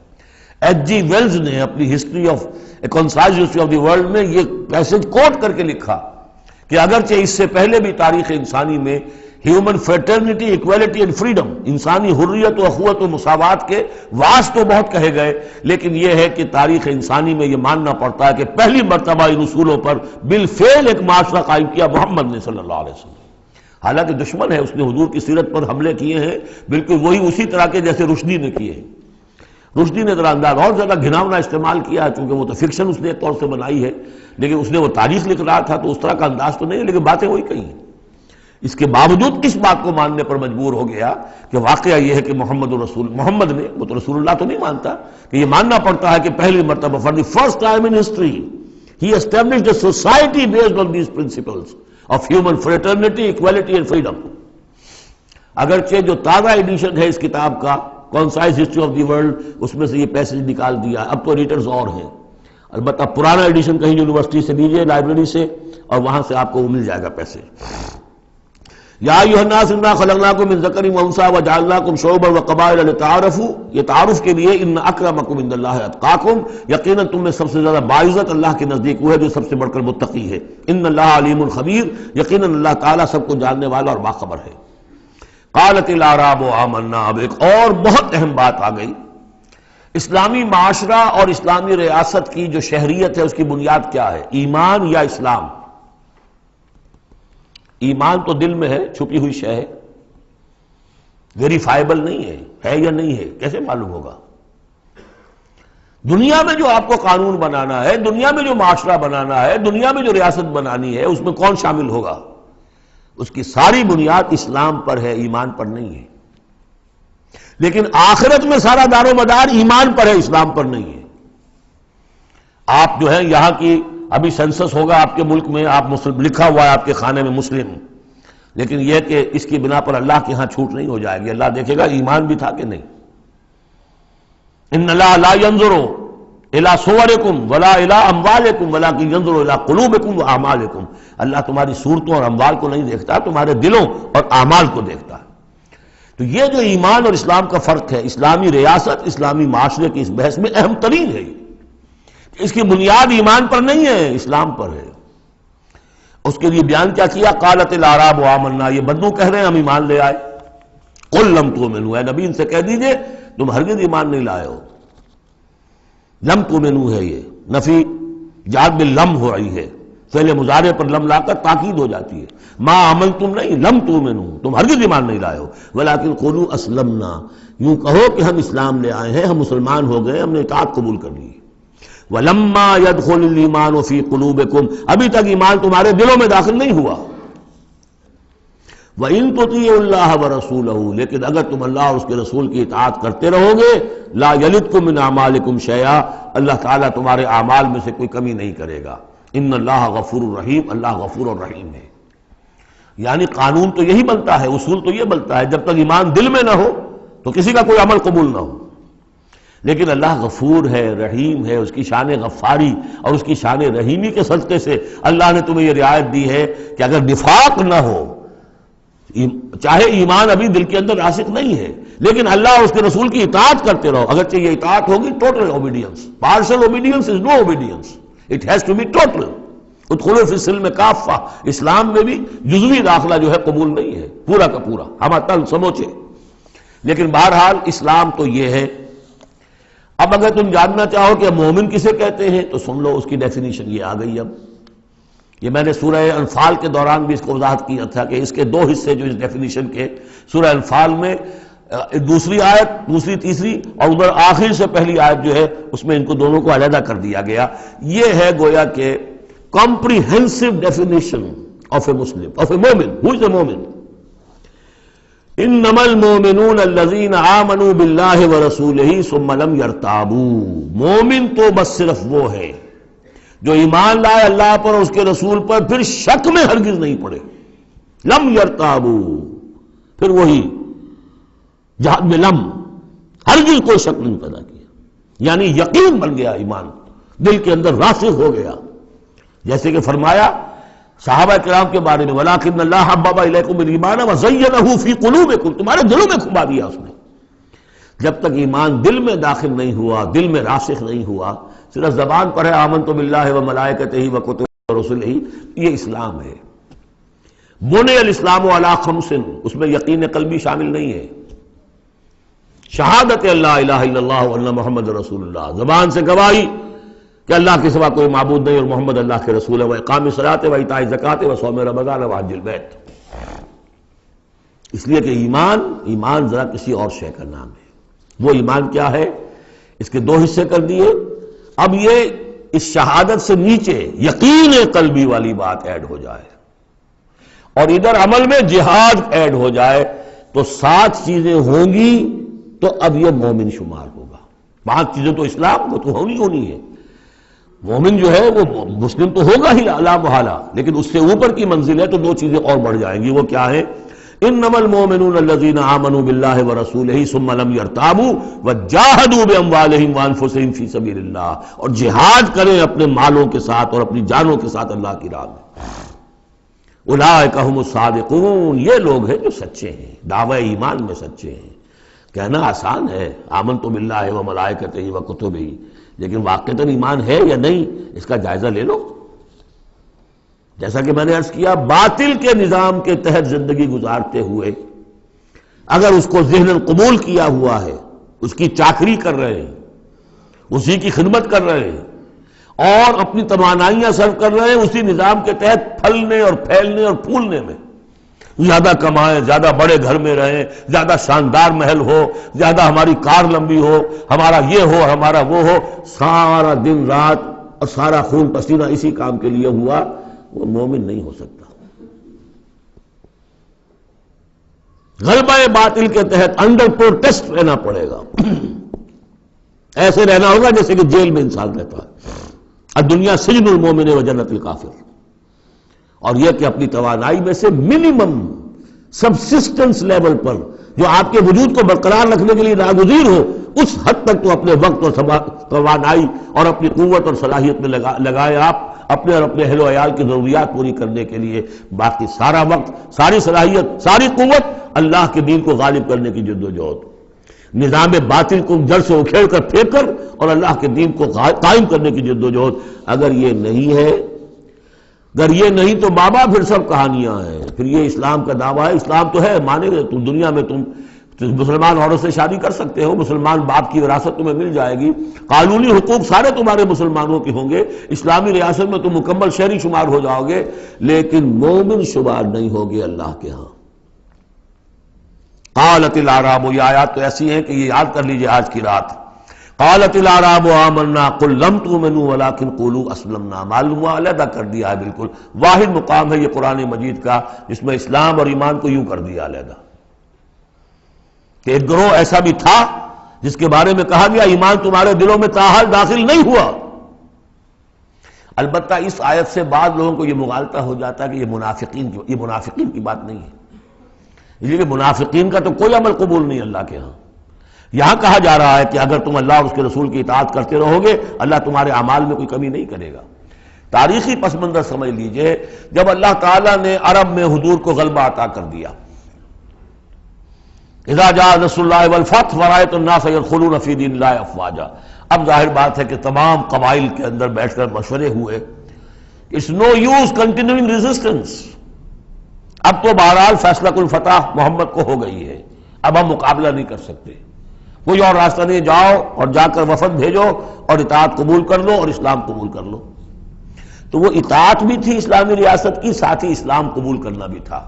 ایچ جی ویلز نے اپنی history of concise history of the world میں یہ پیسج کوٹ کر کے لکھا کہ اگرچہ اس سے پہلے بھی تاریخ انسانی میں human fraternity, equality and freedom, انسانی حریت و اخوت و مساوات کے واس تو بہت کہے گئے، لیکن یہ ہے کہ تاریخ انسانی میں یہ ماننا پڑتا ہے کہ پہلی مرتبہ ان اصولوں پر بالفعل ایک معاشرہ قائم کیا محمد نے صلی اللہ علیہ وسلم۔ حالانکہ دشمن ہے، اس نے حضور کی سیرت پر حملے کیے ہیں بالکل وہی اسی طرح کے جیسے رشدی نے کیے ہیں۔ رشدی نے ذرا انداز اور زیادہ گھناؤنا استعمال کیا، چونکہ وہ تو فکشن اس نے ایک طور سے بنائی ہے، لیکن اس نے وہ تاریخ لکھ رہا تھا تو اس طرح کا انداز تو نہیں ہے، لیکن باتیں وہی کہی ہیں۔ اس کے باوجود کس بات کو ماننے پر مجبور ہو گیا کہ واقعہ یہ ہے کہ محمد نے، وہ تو رسول اللہ تو نہیں مانتا، کہ یہ ماننا پڑتا ہے کہ پہلی مرتبہ for the first time in history he established a society based on these principles of human fraternity, equality and freedom. اگرچہ جو تازہ ایڈیشن ہے اس کتاب کا concise history of the world, اس میں سے یہ پیسج نکال دیا، اب تو ایڈیٹرز اور ہیں، البتہ پرانا ایڈیشن کہیں یونیورسٹی سے لیجیے، لائبریری سے، اور وہاں سے آپ کو وہ مل جائے گا پیسج۔ یا ایھا الناس انا خلقناکم من ذکر و انثی وجعلناکم شعوبا وقبائل لتعارفوا، یہ تعارف کے لیے، ان اکرمکم عند اللہ اتقاکم، یقیناً تم میں سب سے زیادہ باعزت اللہ کے نزدیک وہ ہے جو سب سے بڑھ کر متقی ہے۔ ان اللہ علیم خبیر، یقیناً اللہ تعالیٰ سب کو جاننے والا اور باخبر ہے۔ قالت الاعراب آمنا، اب ایک اور بہت اہم بات آ گئی۔ اسلامی معاشرہ اور اسلامی ریاست کی جو شہریت ہے اس کی بنیاد کیا ہے؟ ایمان یا اسلام؟ ایمان تو دل میں ہے، چھپی ہوئی شے ہے، ویریفائبل نہیں ہے یا نہیں ہے، کیسے معلوم ہوگا؟ دنیا میں جو آپ کو قانون بنانا ہے، دنیا میں جو معاشرہ بنانا ہے، دنیا میں جو ریاست بنانی ہے، اس میں کون شامل ہوگا؟ اس کی ساری بنیاد اسلام پر ہے، ایمان پر نہیں ہے۔ لیکن آخرت میں سارا دار و مدار ایمان پر ہے، اسلام پر نہیں ہے۔ آپ جو ہے یہاں کی ابھی سینسس ہوگا آپ کے ملک میں، آپ مسلم لکھا ہوا ہے آپ کے خانے میں مسلم، لیکن یہ کہ اس کی بنا پر اللہ کے ہاں چھوٹ نہیں ہو جائے گی، اللہ دیکھے گا ایمان بھی تھا کہ نہیں۔ ان اللہ لا ينظر الى صورکم ولا الى اموالکم ولکن ينظر الى قلوبکم واعمالکم، اللہ تمہاری صورتوں اور اموال کو نہیں دیکھتا، تمہارے دلوں اور اعمال کو دیکھتا ہے۔ تو یہ جو ایمان اور اسلام کا فرق ہے، اسلامی ریاست اسلامی معاشرے کی اس بحث میں اہم ترین ہے، اس کی بنیاد ایمان پر نہیں ہے، اسلام پر ہے۔ اس کے لیے بیان کیا کیا؟ قالت الاعراب آمنا، یہ بدو کہہ رہے ہیں ہم ایمان لے آئے۔ قل لم تؤمنوا، اے نبی ان سے کہہ دیجئے تم ہرگز ایمان نہیں لائے ہو۔ لم تؤمنوا ہے، یہ نفی جاد باللم ہو رہی ہے، فعل مضارع پر لم لا کر تاکید ہو جاتی ہے۔ ما آمنتم نہیں، لم تؤمنوا، تم ہرگز ایمان نہیں لائے ہو، ولکن قولوا اسلمنا، یوں کہو کہ ہم اسلام لے آئے ہیں، ہم مسلمان ہو گئے، ہم نے اطاعت قبول کر لی۔ وَلَمَّا يَدْخُلِ الْإِيمَانُ فِي قُلُوبِكُمْ، ابھی تک ایمان تمہارے دلوں میں داخل نہیں ہوا۔ وَإِن تُطِيعُوا اللَّهَ وَرَسُولَهُ، لیکن اگر تم اللہ اور اس کے رسول کی اطاعت کرتے رہو گے، لا يَلِدْكُم مِّنْ أَعْمَالِكُمْ شَيْئًا، اللہ تعالیٰ تمہارے اعمال میں سے کوئی کمی نہیں کرے گا۔ ان اللہ غفور الرحیم، اللہ غفور الرحیم ہے۔ یعنی قانون تو یہی بنتا ہے، اصول تو یہ بنتا ہے، جب تک ایمان دل میں نہ ہو تو کسی کا کوئی عمل قبول نہ ہو۔ لیکن اللہ غفور ہے، رحیم ہے، اس کی شان غفاری اور اس کی شان رحیمی کے صدقے سے اللہ نے تمہیں یہ رعایت دی ہے کہ اگر نفاق نہ ہو، چاہے ایمان ابھی دل کے اندر راسخ نہیں ہے، لیکن اللہ اور اس کے رسول کی اطاعت کرتے رہو، اگرچہ یہ اطاعت ہوگی total obedience, partial obedience is no obedience, it has to be total. ادخلوا فی السلم کافہ، اسلام میں بھی جزوی داخلہ جو ہے قبول نہیں ہے، پورا کا پورا ہم تن سموچے۔ لیکن بہرحال اسلام تو یہ ہے۔ اب اگر تم جاننا چاہو کہ مومن کسے کہتے ہیں تو سن لو، اس کی ڈیفینیشن یہ آ گئی۔ اب یہ میں نے سورہ انفال کے دوران بھی اس کو وضاحت کیا تھا کہ اس کے دو حصے جو اس ڈیفینیشن کے، سورہ انفال میں دوسری آیت، دوسری تیسری، اور ادھر آخر سے پہلی آیت جو ہے اس میں ان کو دونوں کو علیحدہ کر دیا گیا۔ یہ ہے گویا کہ comprehensive definition of a Muslim, of a مومن۔ Who is a مومن؟ انما المؤمنون الذين آمنوا بالله ورسوله ثم لم يرتابوا، مومن تو بس صرف وہ ہے جو ایمان لائے اللہ پر اور اس کے رسول پر، پھر شک میں ہرگز نہیں پڑے۔ لم يرتابوا، پھر وہی جہاد میں لم، ہرگز کوئی شک نہیں پیدا کیا، یعنی یقین بن گیا، ایمان دل کے اندر راسخ ہو گیا۔ جیسے کہ فرمایا صحابہ کرام کے بارے میں، وَلَٰكِنَّ اللَّهَ حَبَّبَ إِلَيْكُمُ الْإِيمَانَ وَزَيَّنَهُ فِي قُلُوبِكُمْ، تمہارے دلوں میں کھبا دیا اس نے۔ جب تک ایمان دل میں داخل نہیں ہوا، دل میں راسخ نہیں ہوا، صرف زبان پر ہے آمنت باللہ وملائکتہ وکتبہ ورسلہ، یہ اسلام ہے۔ بنی الاسلام علی خمس، اس میں یقین قلبی شامل نہیں ہے۔ شہادت اللہ الہ الا اللہ وان محمد رسول اللہ، زبان سے گواہی کہ اللہ کے سوا کوئی معبود نہیں اور محمد اللہ کے رسول ہے، وإقام الصلاۃ وإیتاء الزکوٰۃ وصوم رمضان وحج البیت۔ اس لیے کہ ایمان ذرا کسی اور شے کا نام ہے۔ وہ ایمان کیا ہے؟ اس کے دو حصے کر دیے۔ اب یہ اس شہادت سے نیچے یقین قلبی والی بات ایڈ ہو جائے اور ادھر عمل میں جہاد ایڈ ہو جائے تو 7 چیزیں ہوں گی تو اب یہ مومن شمار ہوگا۔ 5 چیزیں تو اسلام کو تو ہونی ہے۔ مومن جو ہے وہ مسلم تو ہوگا ہی لا محالہ، لیکن اس سے اوپر کی منزل ہے تو 2 چیزیں اور بڑھ جائیں گی۔ وہ کیا ہے؟ انما المؤمنون الذين آمنوا بالله ورسوله ثم لم يرتابوا وجاهدوا باموالهم وانفسهم في سبيل الله، اور جہاد کریں اپنے مالوں کے ساتھ اور اپنی جانوں کے ساتھ اللہ کی راہ میں۔ اولئک هم الصادقون، یہ لوگ ہیں جو سچے ہیں، دعوی ایمان میں سچے ہیں۔ کہنا آسان ہے آمنت باللہ وملائکتہ وکتبہ، لیکن واقعتاً ایمان ہے یا نہیں اس کا جائزہ لے لو۔ جیسا کہ میں نے عرض کیا، باطل کے نظام کے تحت زندگی گزارتے ہوئے اگر اس کو ذہناً قبول کیا ہوا ہے، اس کی چاکری کر رہے ہیں، اسی کی خدمت کر رہے ہیں اور اپنی توانائیاں صرف کر رہے ہیں اسی نظام کے تحت پھلنے اور پھیلنے اور پھولنے میں، زیادہ کمائیں، زیادہ بڑے گھر میں رہیں، زیادہ شاندار محل ہو، زیادہ ہماری کار لمبی ہو، ہمارا یہ ہو، ہمارا وہ ہو، سارا دن رات اور سارا خون پسینہ اسی کام کے لیے ہوا، وہ مومن نہیں ہو سکتا۔ غلبہ باطل کے تحت انڈر پروٹیسٹ رہنا پڑے گا. ایسے رہنا ہوگا جیسے کہ جیل میں انسان رہتا ہے. الدنیا سجن المومن و جنت الکافر. اور یہ کہ اپنی توانائی میں سے منیمم سبسسٹنس لیول پر جو آپ کے وجود کو برقرار رکھنے کے لیے ناگزیر ہو اس حد تک تو اپنے وقت اور توانائی اور اپنی قوت اور صلاحیت میں لگائے آپ اپنے اور اپنے اہل و عیال کی ضروریات پوری کرنے کے لیے. باقی سارا وقت، ساری صلاحیت، ساری قوت اللہ کے دین کو غالب کرنے کی جد و جہد، نظام باطل کو جڑ سے اکھیڑ کر پھینک کر اور اللہ کے دین کو قائم کرنے کی جد و جہد. اگر یہ نہیں ہے، اگر یہ نہیں تو بابا پھر سب کہانیاں ہیں. پھر یہ اسلام کا دعویٰ ہے. اسلام تو ہے، مانے گے تم دنیا میں تم مسلمان عورت سے شادی کر سکتے ہو، مسلمان باپ کی وراثت تمہیں مل جائے گی، قانونی حقوق سارے تمہارے مسلمانوں کے ہوں گے، اسلامی ریاست میں تم مکمل شہری شمار ہو جاؤ گے، لیکن مومن شمار نہیں ہوگے اللہ کے ہاں. قالت الاعراب، یہ آیات تو ایسی ہیں کہ یہ یاد کر لیجئے آج کی رات. قالت الاعراب آمنا قل لم تؤمنوا ولكن قولوا اسلمنا. معلوم ہوا علیحدہ کر دیا ہے، بالکل واحد مقام ہے یہ قرآن مجید کا جس میں اسلام اور ایمان کو یوں کر دیا علیحدہ. کہ ایک گروہ ایسا بھی تھا جس کے بارے میں کہا گیا ایمان تمہارے دلوں میں تاحال داخل نہیں ہوا. البتہ اس آیت سے بعض لوگوں کو یہ مغالطہ ہو جاتا ہے کہ یہ منافقین کی بات نہیں ہے. اس لیے کہ منافقین کا تو کوئی عمل قبول نہیں اللہ کے ہاں. یہاں کہا جا رہا ہے کہ اگر تم اللہ اور اس کے رسول کی اطاعت کرتے رہو گے اللہ تمہارے اعمال میں کوئی کمی نہیں کرے گا. تاریخی پس منظر سمجھ لیجئے، جب اللہ تعالیٰ نے عرب میں حضور کو غلبہ عطا کر دیا، اذا جاء نصر اللہ والفتح ورأیت الناس يدخلون فی دین اللہ افواجا. اب ظاہر بات ہے کہ تمام قبائل کے اندر بیٹھ کر مشورے ہوئے، it's no use continuing resistance. اب تو بہرحال فیصلہ کن فتح محمد کو ہو گئی ہے، اب ہم مقابلہ نہیں کر سکتے، کوئی اور راستہ نہیں، جاؤ اور جا کر وفد بھیجو اور اطاعت قبول کر لو اور اسلام قبول کر لو. تو وہ اطاعت بھی تھی اسلامی ریاست کی، ساتھ ہی اسلام قبول کرنا بھی تھا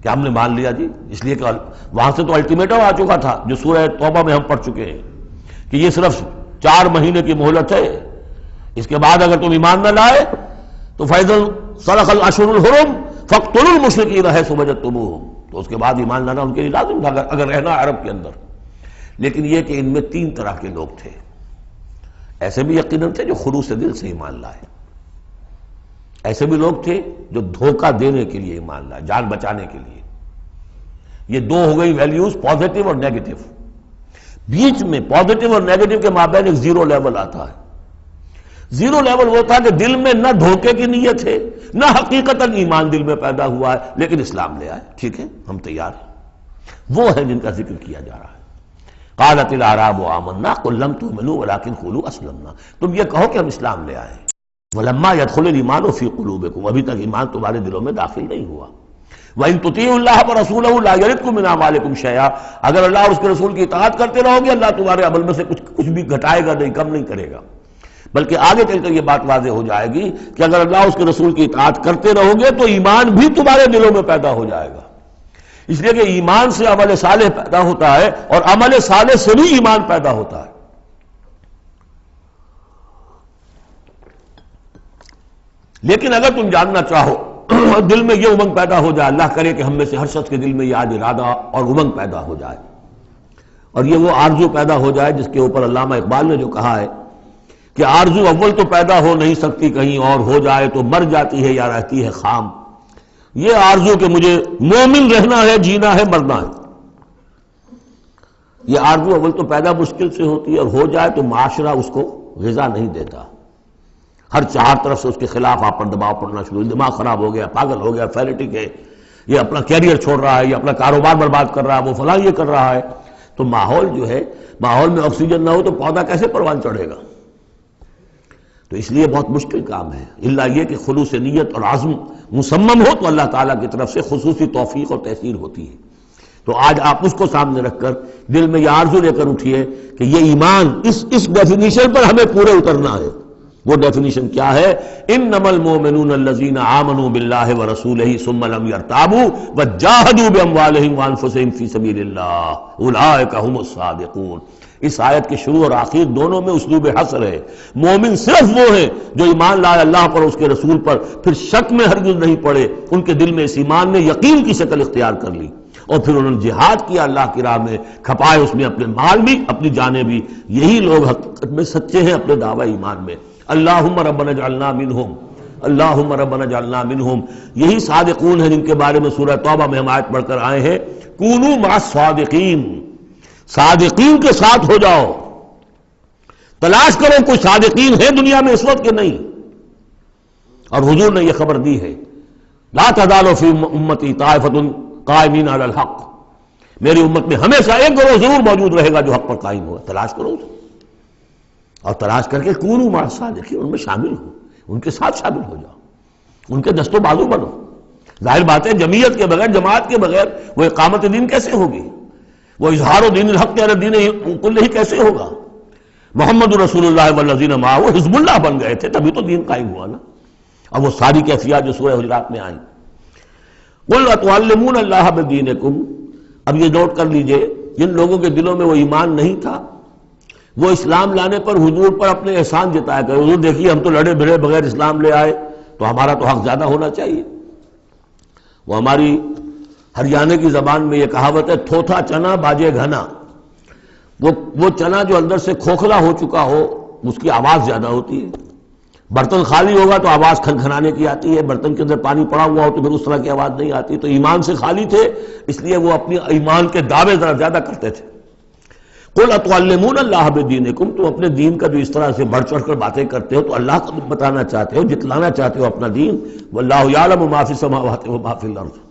کہ ہم نے مان لیا جی. اس لیے کہ وہاں سے تو الٹیمیٹم آ چکا تھا جو سورہ توبہ میں ہم پڑھ چکے ہیں کہ یہ صرف 4 مہینے کی مہلت ہے، اس کے بعد اگر تم ایمان نہ لائے تو فَإِذَا انْسَلَخَ الْأَشْهُرُ الْحُرُمُ فَاقْتُلُوا الْمُشْرِكِينَ حَيْثُ وَجَدتُّمُوهُمْ. تو اس کے بعد ایمان لانا ان کے لیے لازم تھا اگر رہنا عرب کے اندر. لیکن یہ کہ ان میں 3 طرح کے لوگ تھے. ایسے بھی یقیناً تھے جو خلوص دل سے ایمان لائے، ایسے بھی لوگ تھے جو دھوکہ دینے کے لیے ایمان لائے، جان بچانے کے لیے. یہ 2 ہو گئی ویلیوز، پازیٹو اور نیگیٹو. بیچ میں پازیٹو اور نیگیٹو کے مابین ایک زیرو لیول آتا ہے. زیرو لیول وہ تھا کہ دل میں نہ دھوکے کی نیت ہے نہ حقیقتاً ایمان دل میں پیدا ہوا ہے، لیکن اسلام لے آئے، ٹھیک ہے ہم تیار ہیں. وہ ہے جن کا ذکر کیا جا رہا ہے. قالت الاعراب آمنا قل لم تؤمنوا ولكن قولوا اسلمنا. تم یہ کہو کہ ہم اسلام لے آئے. ولما يدخل الايمان في قلوبكم، ابھی تک ایمان تمہارے دلوں میں داخل نہیں ہوا. وَإِن تُطِيعُوا اللَّهَ وَرَسُولَهُ لَا يَلِدْكُم مِّنْ أَعْمَالِكُمْ شَيْئًا. اگر اللہ اور اس کے رسول کی اطاعت کرتے رہو گے اللہ تمہارے عمل میں سے کچھ بھی گھٹائے گا نہیں، کم نہیں کرے گا. بلکہ آگے چل کر یہ بات واضح ہو جائے گی کہ اگر اللہ اور اس کے رسول کی اطاعت کرتے رہو گے تو ایمان بھی تمہارے دلوں میں پیدا ہو جائے گا. اس لیے کہ ایمان سے عمل صالح پیدا ہوتا ہے اور عمل صالح سے بھی ایمان پیدا ہوتا ہے. لیکن اگر تم جاننا چاہو دل میں یہ امنگ پیدا ہو جائے، اللہ کرے کہ ہم میں سے ہر شخص کے دل میں یہ آج ارادہ اور امنگ پیدا ہو جائے اور یہ وہ آرزو پیدا ہو جائے جس کے اوپر علامہ اقبال نے جو کہا ہے کہ آرزو اول تو پیدا ہو نہیں سکتی کہیں اور، ہو جائے تو مر جاتی ہے یا رہتی ہے خام. یہ آرزو کہ مجھے مومن رہنا ہے، جینا ہے، مرنا ہے، یہ آرزو اول تو پیدا مشکل سے ہوتی ہے اور ہو جائے تو معاشرہ اس کو غذا نہیں دیتا. ہر 4 طرف سے اس کے خلاف آپ پر دباؤ پڑنا شروع، دماغ خراب ہو گیا، پاگل ہو گیا، فینیٹک ہے، یہ اپنا کیریئر چھوڑ رہا ہے، یہ اپنا کاروبار برباد کر رہا ہے، وہ فلاں یہ کر رہا ہے. تو ماحول جو ہے، ماحول میں آکسیجن نہ ہو تو پودا کیسے پروان چڑھے گا؟ تو اس لیے بہت مشکل کام ہے، الا یہ کہ خلوص نیت اور عزم مصمم ہو تو اللہ تعالیٰ کی طرف سے خصوصی توفیق اور تحصیل ہوتی ہے. تو آج آپ اس کو سامنے رکھ کر دل میں یہ آرزو لے کر اٹھیے کہ یہ ایمان اس ڈیفینیشن پر ہمیں پورے اترنا ہے. وہ ڈیفینیشن کیا ہے؟ انما المؤمنون الذین آمنوا باللہ ورسولہ ثم لم یرتابوا وجاہدوا باموالہم وانفسہم فی سبیل اللہ اولئک ھم الصادقون. اس آیت کے شروع اور آخر دونوں میں اسلوب حصر ہے. مومن صرف وہ ہیں جو ایمان لائے اللہ پر، اس کے رسول پر، پھر شک میں ہرگز نہیں پڑے، ان کے دل میں اس ایمان نے یقین کی شکل اختیار کر لی. اور پھر انہوں نے جہاد کیا اللہ کی راہ میں، کھپائے اس میں اپنے مال بھی اپنی جانیں بھی، یہی لوگ حقیقت میں سچے ہیں اپنے دعوی ایمان میں۔ اللہم ربنا اجعلنا منہم، اللہم ربنا اجعلنا منہم، یہی صادقون ہیں جن کے بارے میں سورہ توبہ میں ہم آیت پڑھ کر آئے ہیں، کونوا مع الصادقین، صادقین کے ساتھ ہو جاؤ۔ تلاش کرو کوئی صادقین ہے دنیا میں اس وقت کہ نہیں، اور حضور نے یہ خبر دی ہے، لا تزال فی امتی طائفۃ قائمین علی الحق، میری امت میں ہمیشہ ایک گروہ ضرور موجود رہے گا جو حق پر قائم ہوگا۔ تلاش کرو اسے، اور تلاش کر کے کونوا مع الصادقین، ان میں شامل ہو، ان کے ساتھ شامل ہو جاؤ، ان کے دست و بازو بنو۔ ظاہر بات ہے جمعیت کے بغیر، جماعت کے بغیر وہ اقامت دین کیسے ہوگی، وہ اظہار دین الحق علی الدین کلہ کیسے ہوگا؟ محمد رسول اللہ والذین معہ حزب اللہ بن گئے تھے، تبھی تو دین قائم ہوا نا۔ اب وہ ساری کیفیات جو سورہ حجرات میں آئیں، قل اتعلمون اللہ بدینکم، اب یہ نوٹ کر لیجئے، جن لوگوں کے دلوں میں وہ ایمان نہیں تھا، وہ اسلام لانے پر حضور پر اپنے احسان جتایا کرے، حضور دیکھیے ہم تو لڑے بھڑے بغیر اسلام لے آئے، تو ہمارا تو حق زیادہ ہونا چاہیے۔ وہ ہماری ہریانہ کی زبان میں یہ کہاوت ہے، تھوتھا چنا باجے گھنا، وہ چنا جو اندر سے کھوکھلا ہو چکا ہو اس کی آواز زیادہ ہوتی ہے، برتن خالی ہوگا تو آواز کھنکھنانے کی آتی ہے، برتن کے اندر پانی پڑا ہوا ہو تو پھر اس طرح کی آواز نہیں آتی۔ تو ایمان سے خالی تھے، اس لیے وہ اپنی ایمان کے دعوے ذرا زیادہ کرتے تھے۔ قل اتعلمون اللہ بدینکم، تم اپنے دین کا جو اس طرح سے بڑھ چڑھ کر باتیں کرتے ہو تو اللہ کو بتانا چاہتے ہو، جتلانا چاہتے ہو اپنا دین، واللہ یعلم ما فی السماوات وما فی الارض۔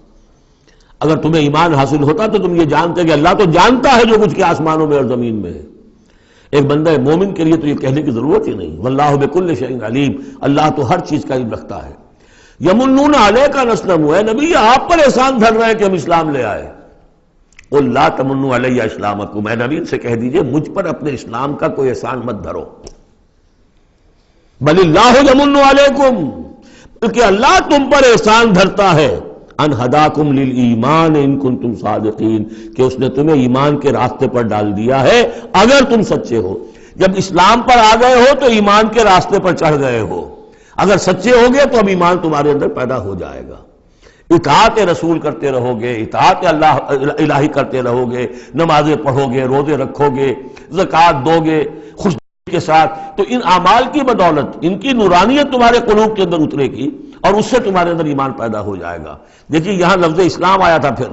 اگر تمہیں ایمان حاصل ہوتا تو تم یہ جانتے کہ اللہ تو جانتا ہے جو کچھ کے آسمانوں میں اور زمین میں ہے۔ ایک بندہ مومن کے لیے تو یہ کہنے کی ضرورت ہی نہیں، واللہ بکل شیء علیم، اللہ تو ہر چیز کا علم رکھتا ہے۔ یمنون علیک ان اسلموا، اے نبی آپ پر احسان دھر رہے ہیں کہ ہم اسلام لے آئے۔ قل لا تمنوا علی اسلامکم، اے نبی ان سے کہہ دیجئے مجھ پر اپنے اسلام کا کوئی احسان مت دھرو، بل اللہ یمن علیکم، بلکہ اللہ تم پر احسان دھرتا ہے، ان ہداکم للایمان ان کنتم صادقین، کہ اس نے تمہیں ایمان کے راستے پر ڈال دیا ہے اگر تم سچے ہو۔ جب اسلام پر آ گئے ہو تو ایمان کے راستے پر چڑھ گئے ہو، اگر سچے ہو گے تو اب ایمان تمہارے اندر پیدا ہو جائے گا۔ اطاعت رسول کرتے رہو گے، اطاعت اللہ الہی کرتے رہو گے، نمازیں پڑھو گے، روزے رکھو گے، زکوٰۃ دو گے خوش کے ساتھ، تو ان اعمال کی بدولت ان کی نورانیت تمہارے قلوب کے اندر اترے گی اور اس سے تمہارے اندر ایمان پیدا ہو جائے گا۔ دیکھیے یہاں لفظ اسلام آیا تھا، پھر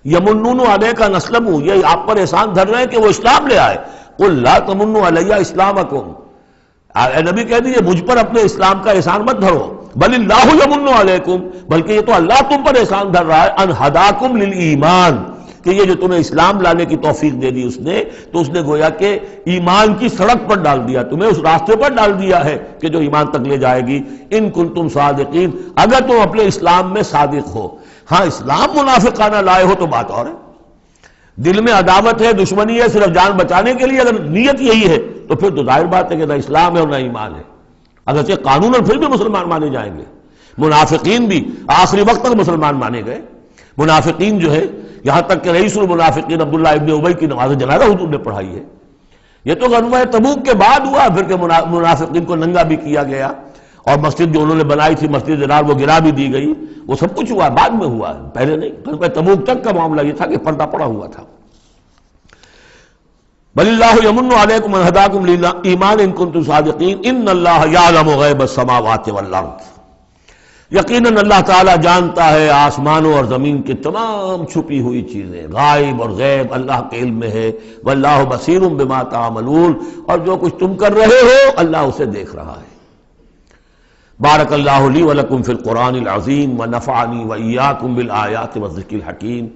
یمنون علیک ان اسلموا، یہ آپ پر احسان دھر رہے ہیں کہ وہ اسلام لے آئے۔ قل لا تمنوا علی اسلامکم، اے نبی کہہ دیجیے مجھ پر اپنے اسلام کا احسان مت دھرو، بل اللہ یمن علیکم، بلکہ یہ تو اللہ تم پر احسان دھر رہا ہے، ان ہداکم للایمان، کہ یہ جو تمہیں اسلام لانے کی توفیق دے دی اس نے، تو اس نے گویا کہ ایمان کی سڑک پر ڈال دیا، تمہیں اس راستے پر ڈال دیا ہے کہ جو ایمان تک لے جائے گی۔ ان کنتم صادقین، اگر تم اپنے اسلام میں صادق ہو۔ ہاں اسلام منافقانہ لائے ہو تو بات اور ہے، دل میں عداوت ہے، دشمنی ہے، صرف جان بچانے کے لیے اگر نیت یہی ہے تو پھر تو ظاہر بات ہے کہ نہ اسلام ہے اور نہ ایمان ہے، اگرچہ قانون اور پھر بھی مسلمان مانے جائیں گے۔ منافقین بھی آخری وقت تک مسلمان مانے گئے، منافقین جو ہے یہاں تک کہ رئیس المنافقین عبداللہ ابن ابی کی نماز جنازہ حضور نے پڑھائی ہے۔ یہ تو غزوہ تبوک کے بعد ہوا، پھر کہ منافقین کو ننگا بھی کیا گیا، اور مسجد جو انہوں نے بنائی تھی مسجد زرار وہ گرا بھی دی گئی، وہ سب کچھ ہوا بعد میں ہوا، پہلے نہیں۔ غزوہ تبوک تک کا معاملہ یہ تھا کہ پردہ پڑا ہوا تھا۔ بل اللہ یمن علیکم ان ہداکم للایمان ان کنتم صادقین ان اللہ یعلم غیب السماوات والارض، یقیناً اللہ تعالیٰ جانتا ہے آسمانوں اور زمین کی تمام چھپی ہوئی چیزیں، غائب اور غیب اللہ کے علم میں ہے، واللہ بصیر بما تعملون، اور جو کچھ تم کر رہے ہو اللہ اسے دیکھ رہا ہے۔ بارک اللہ لی ولکم فی القرآن العظیم ونفعنی وإیاکم بالآیات والذکر الحکیم۔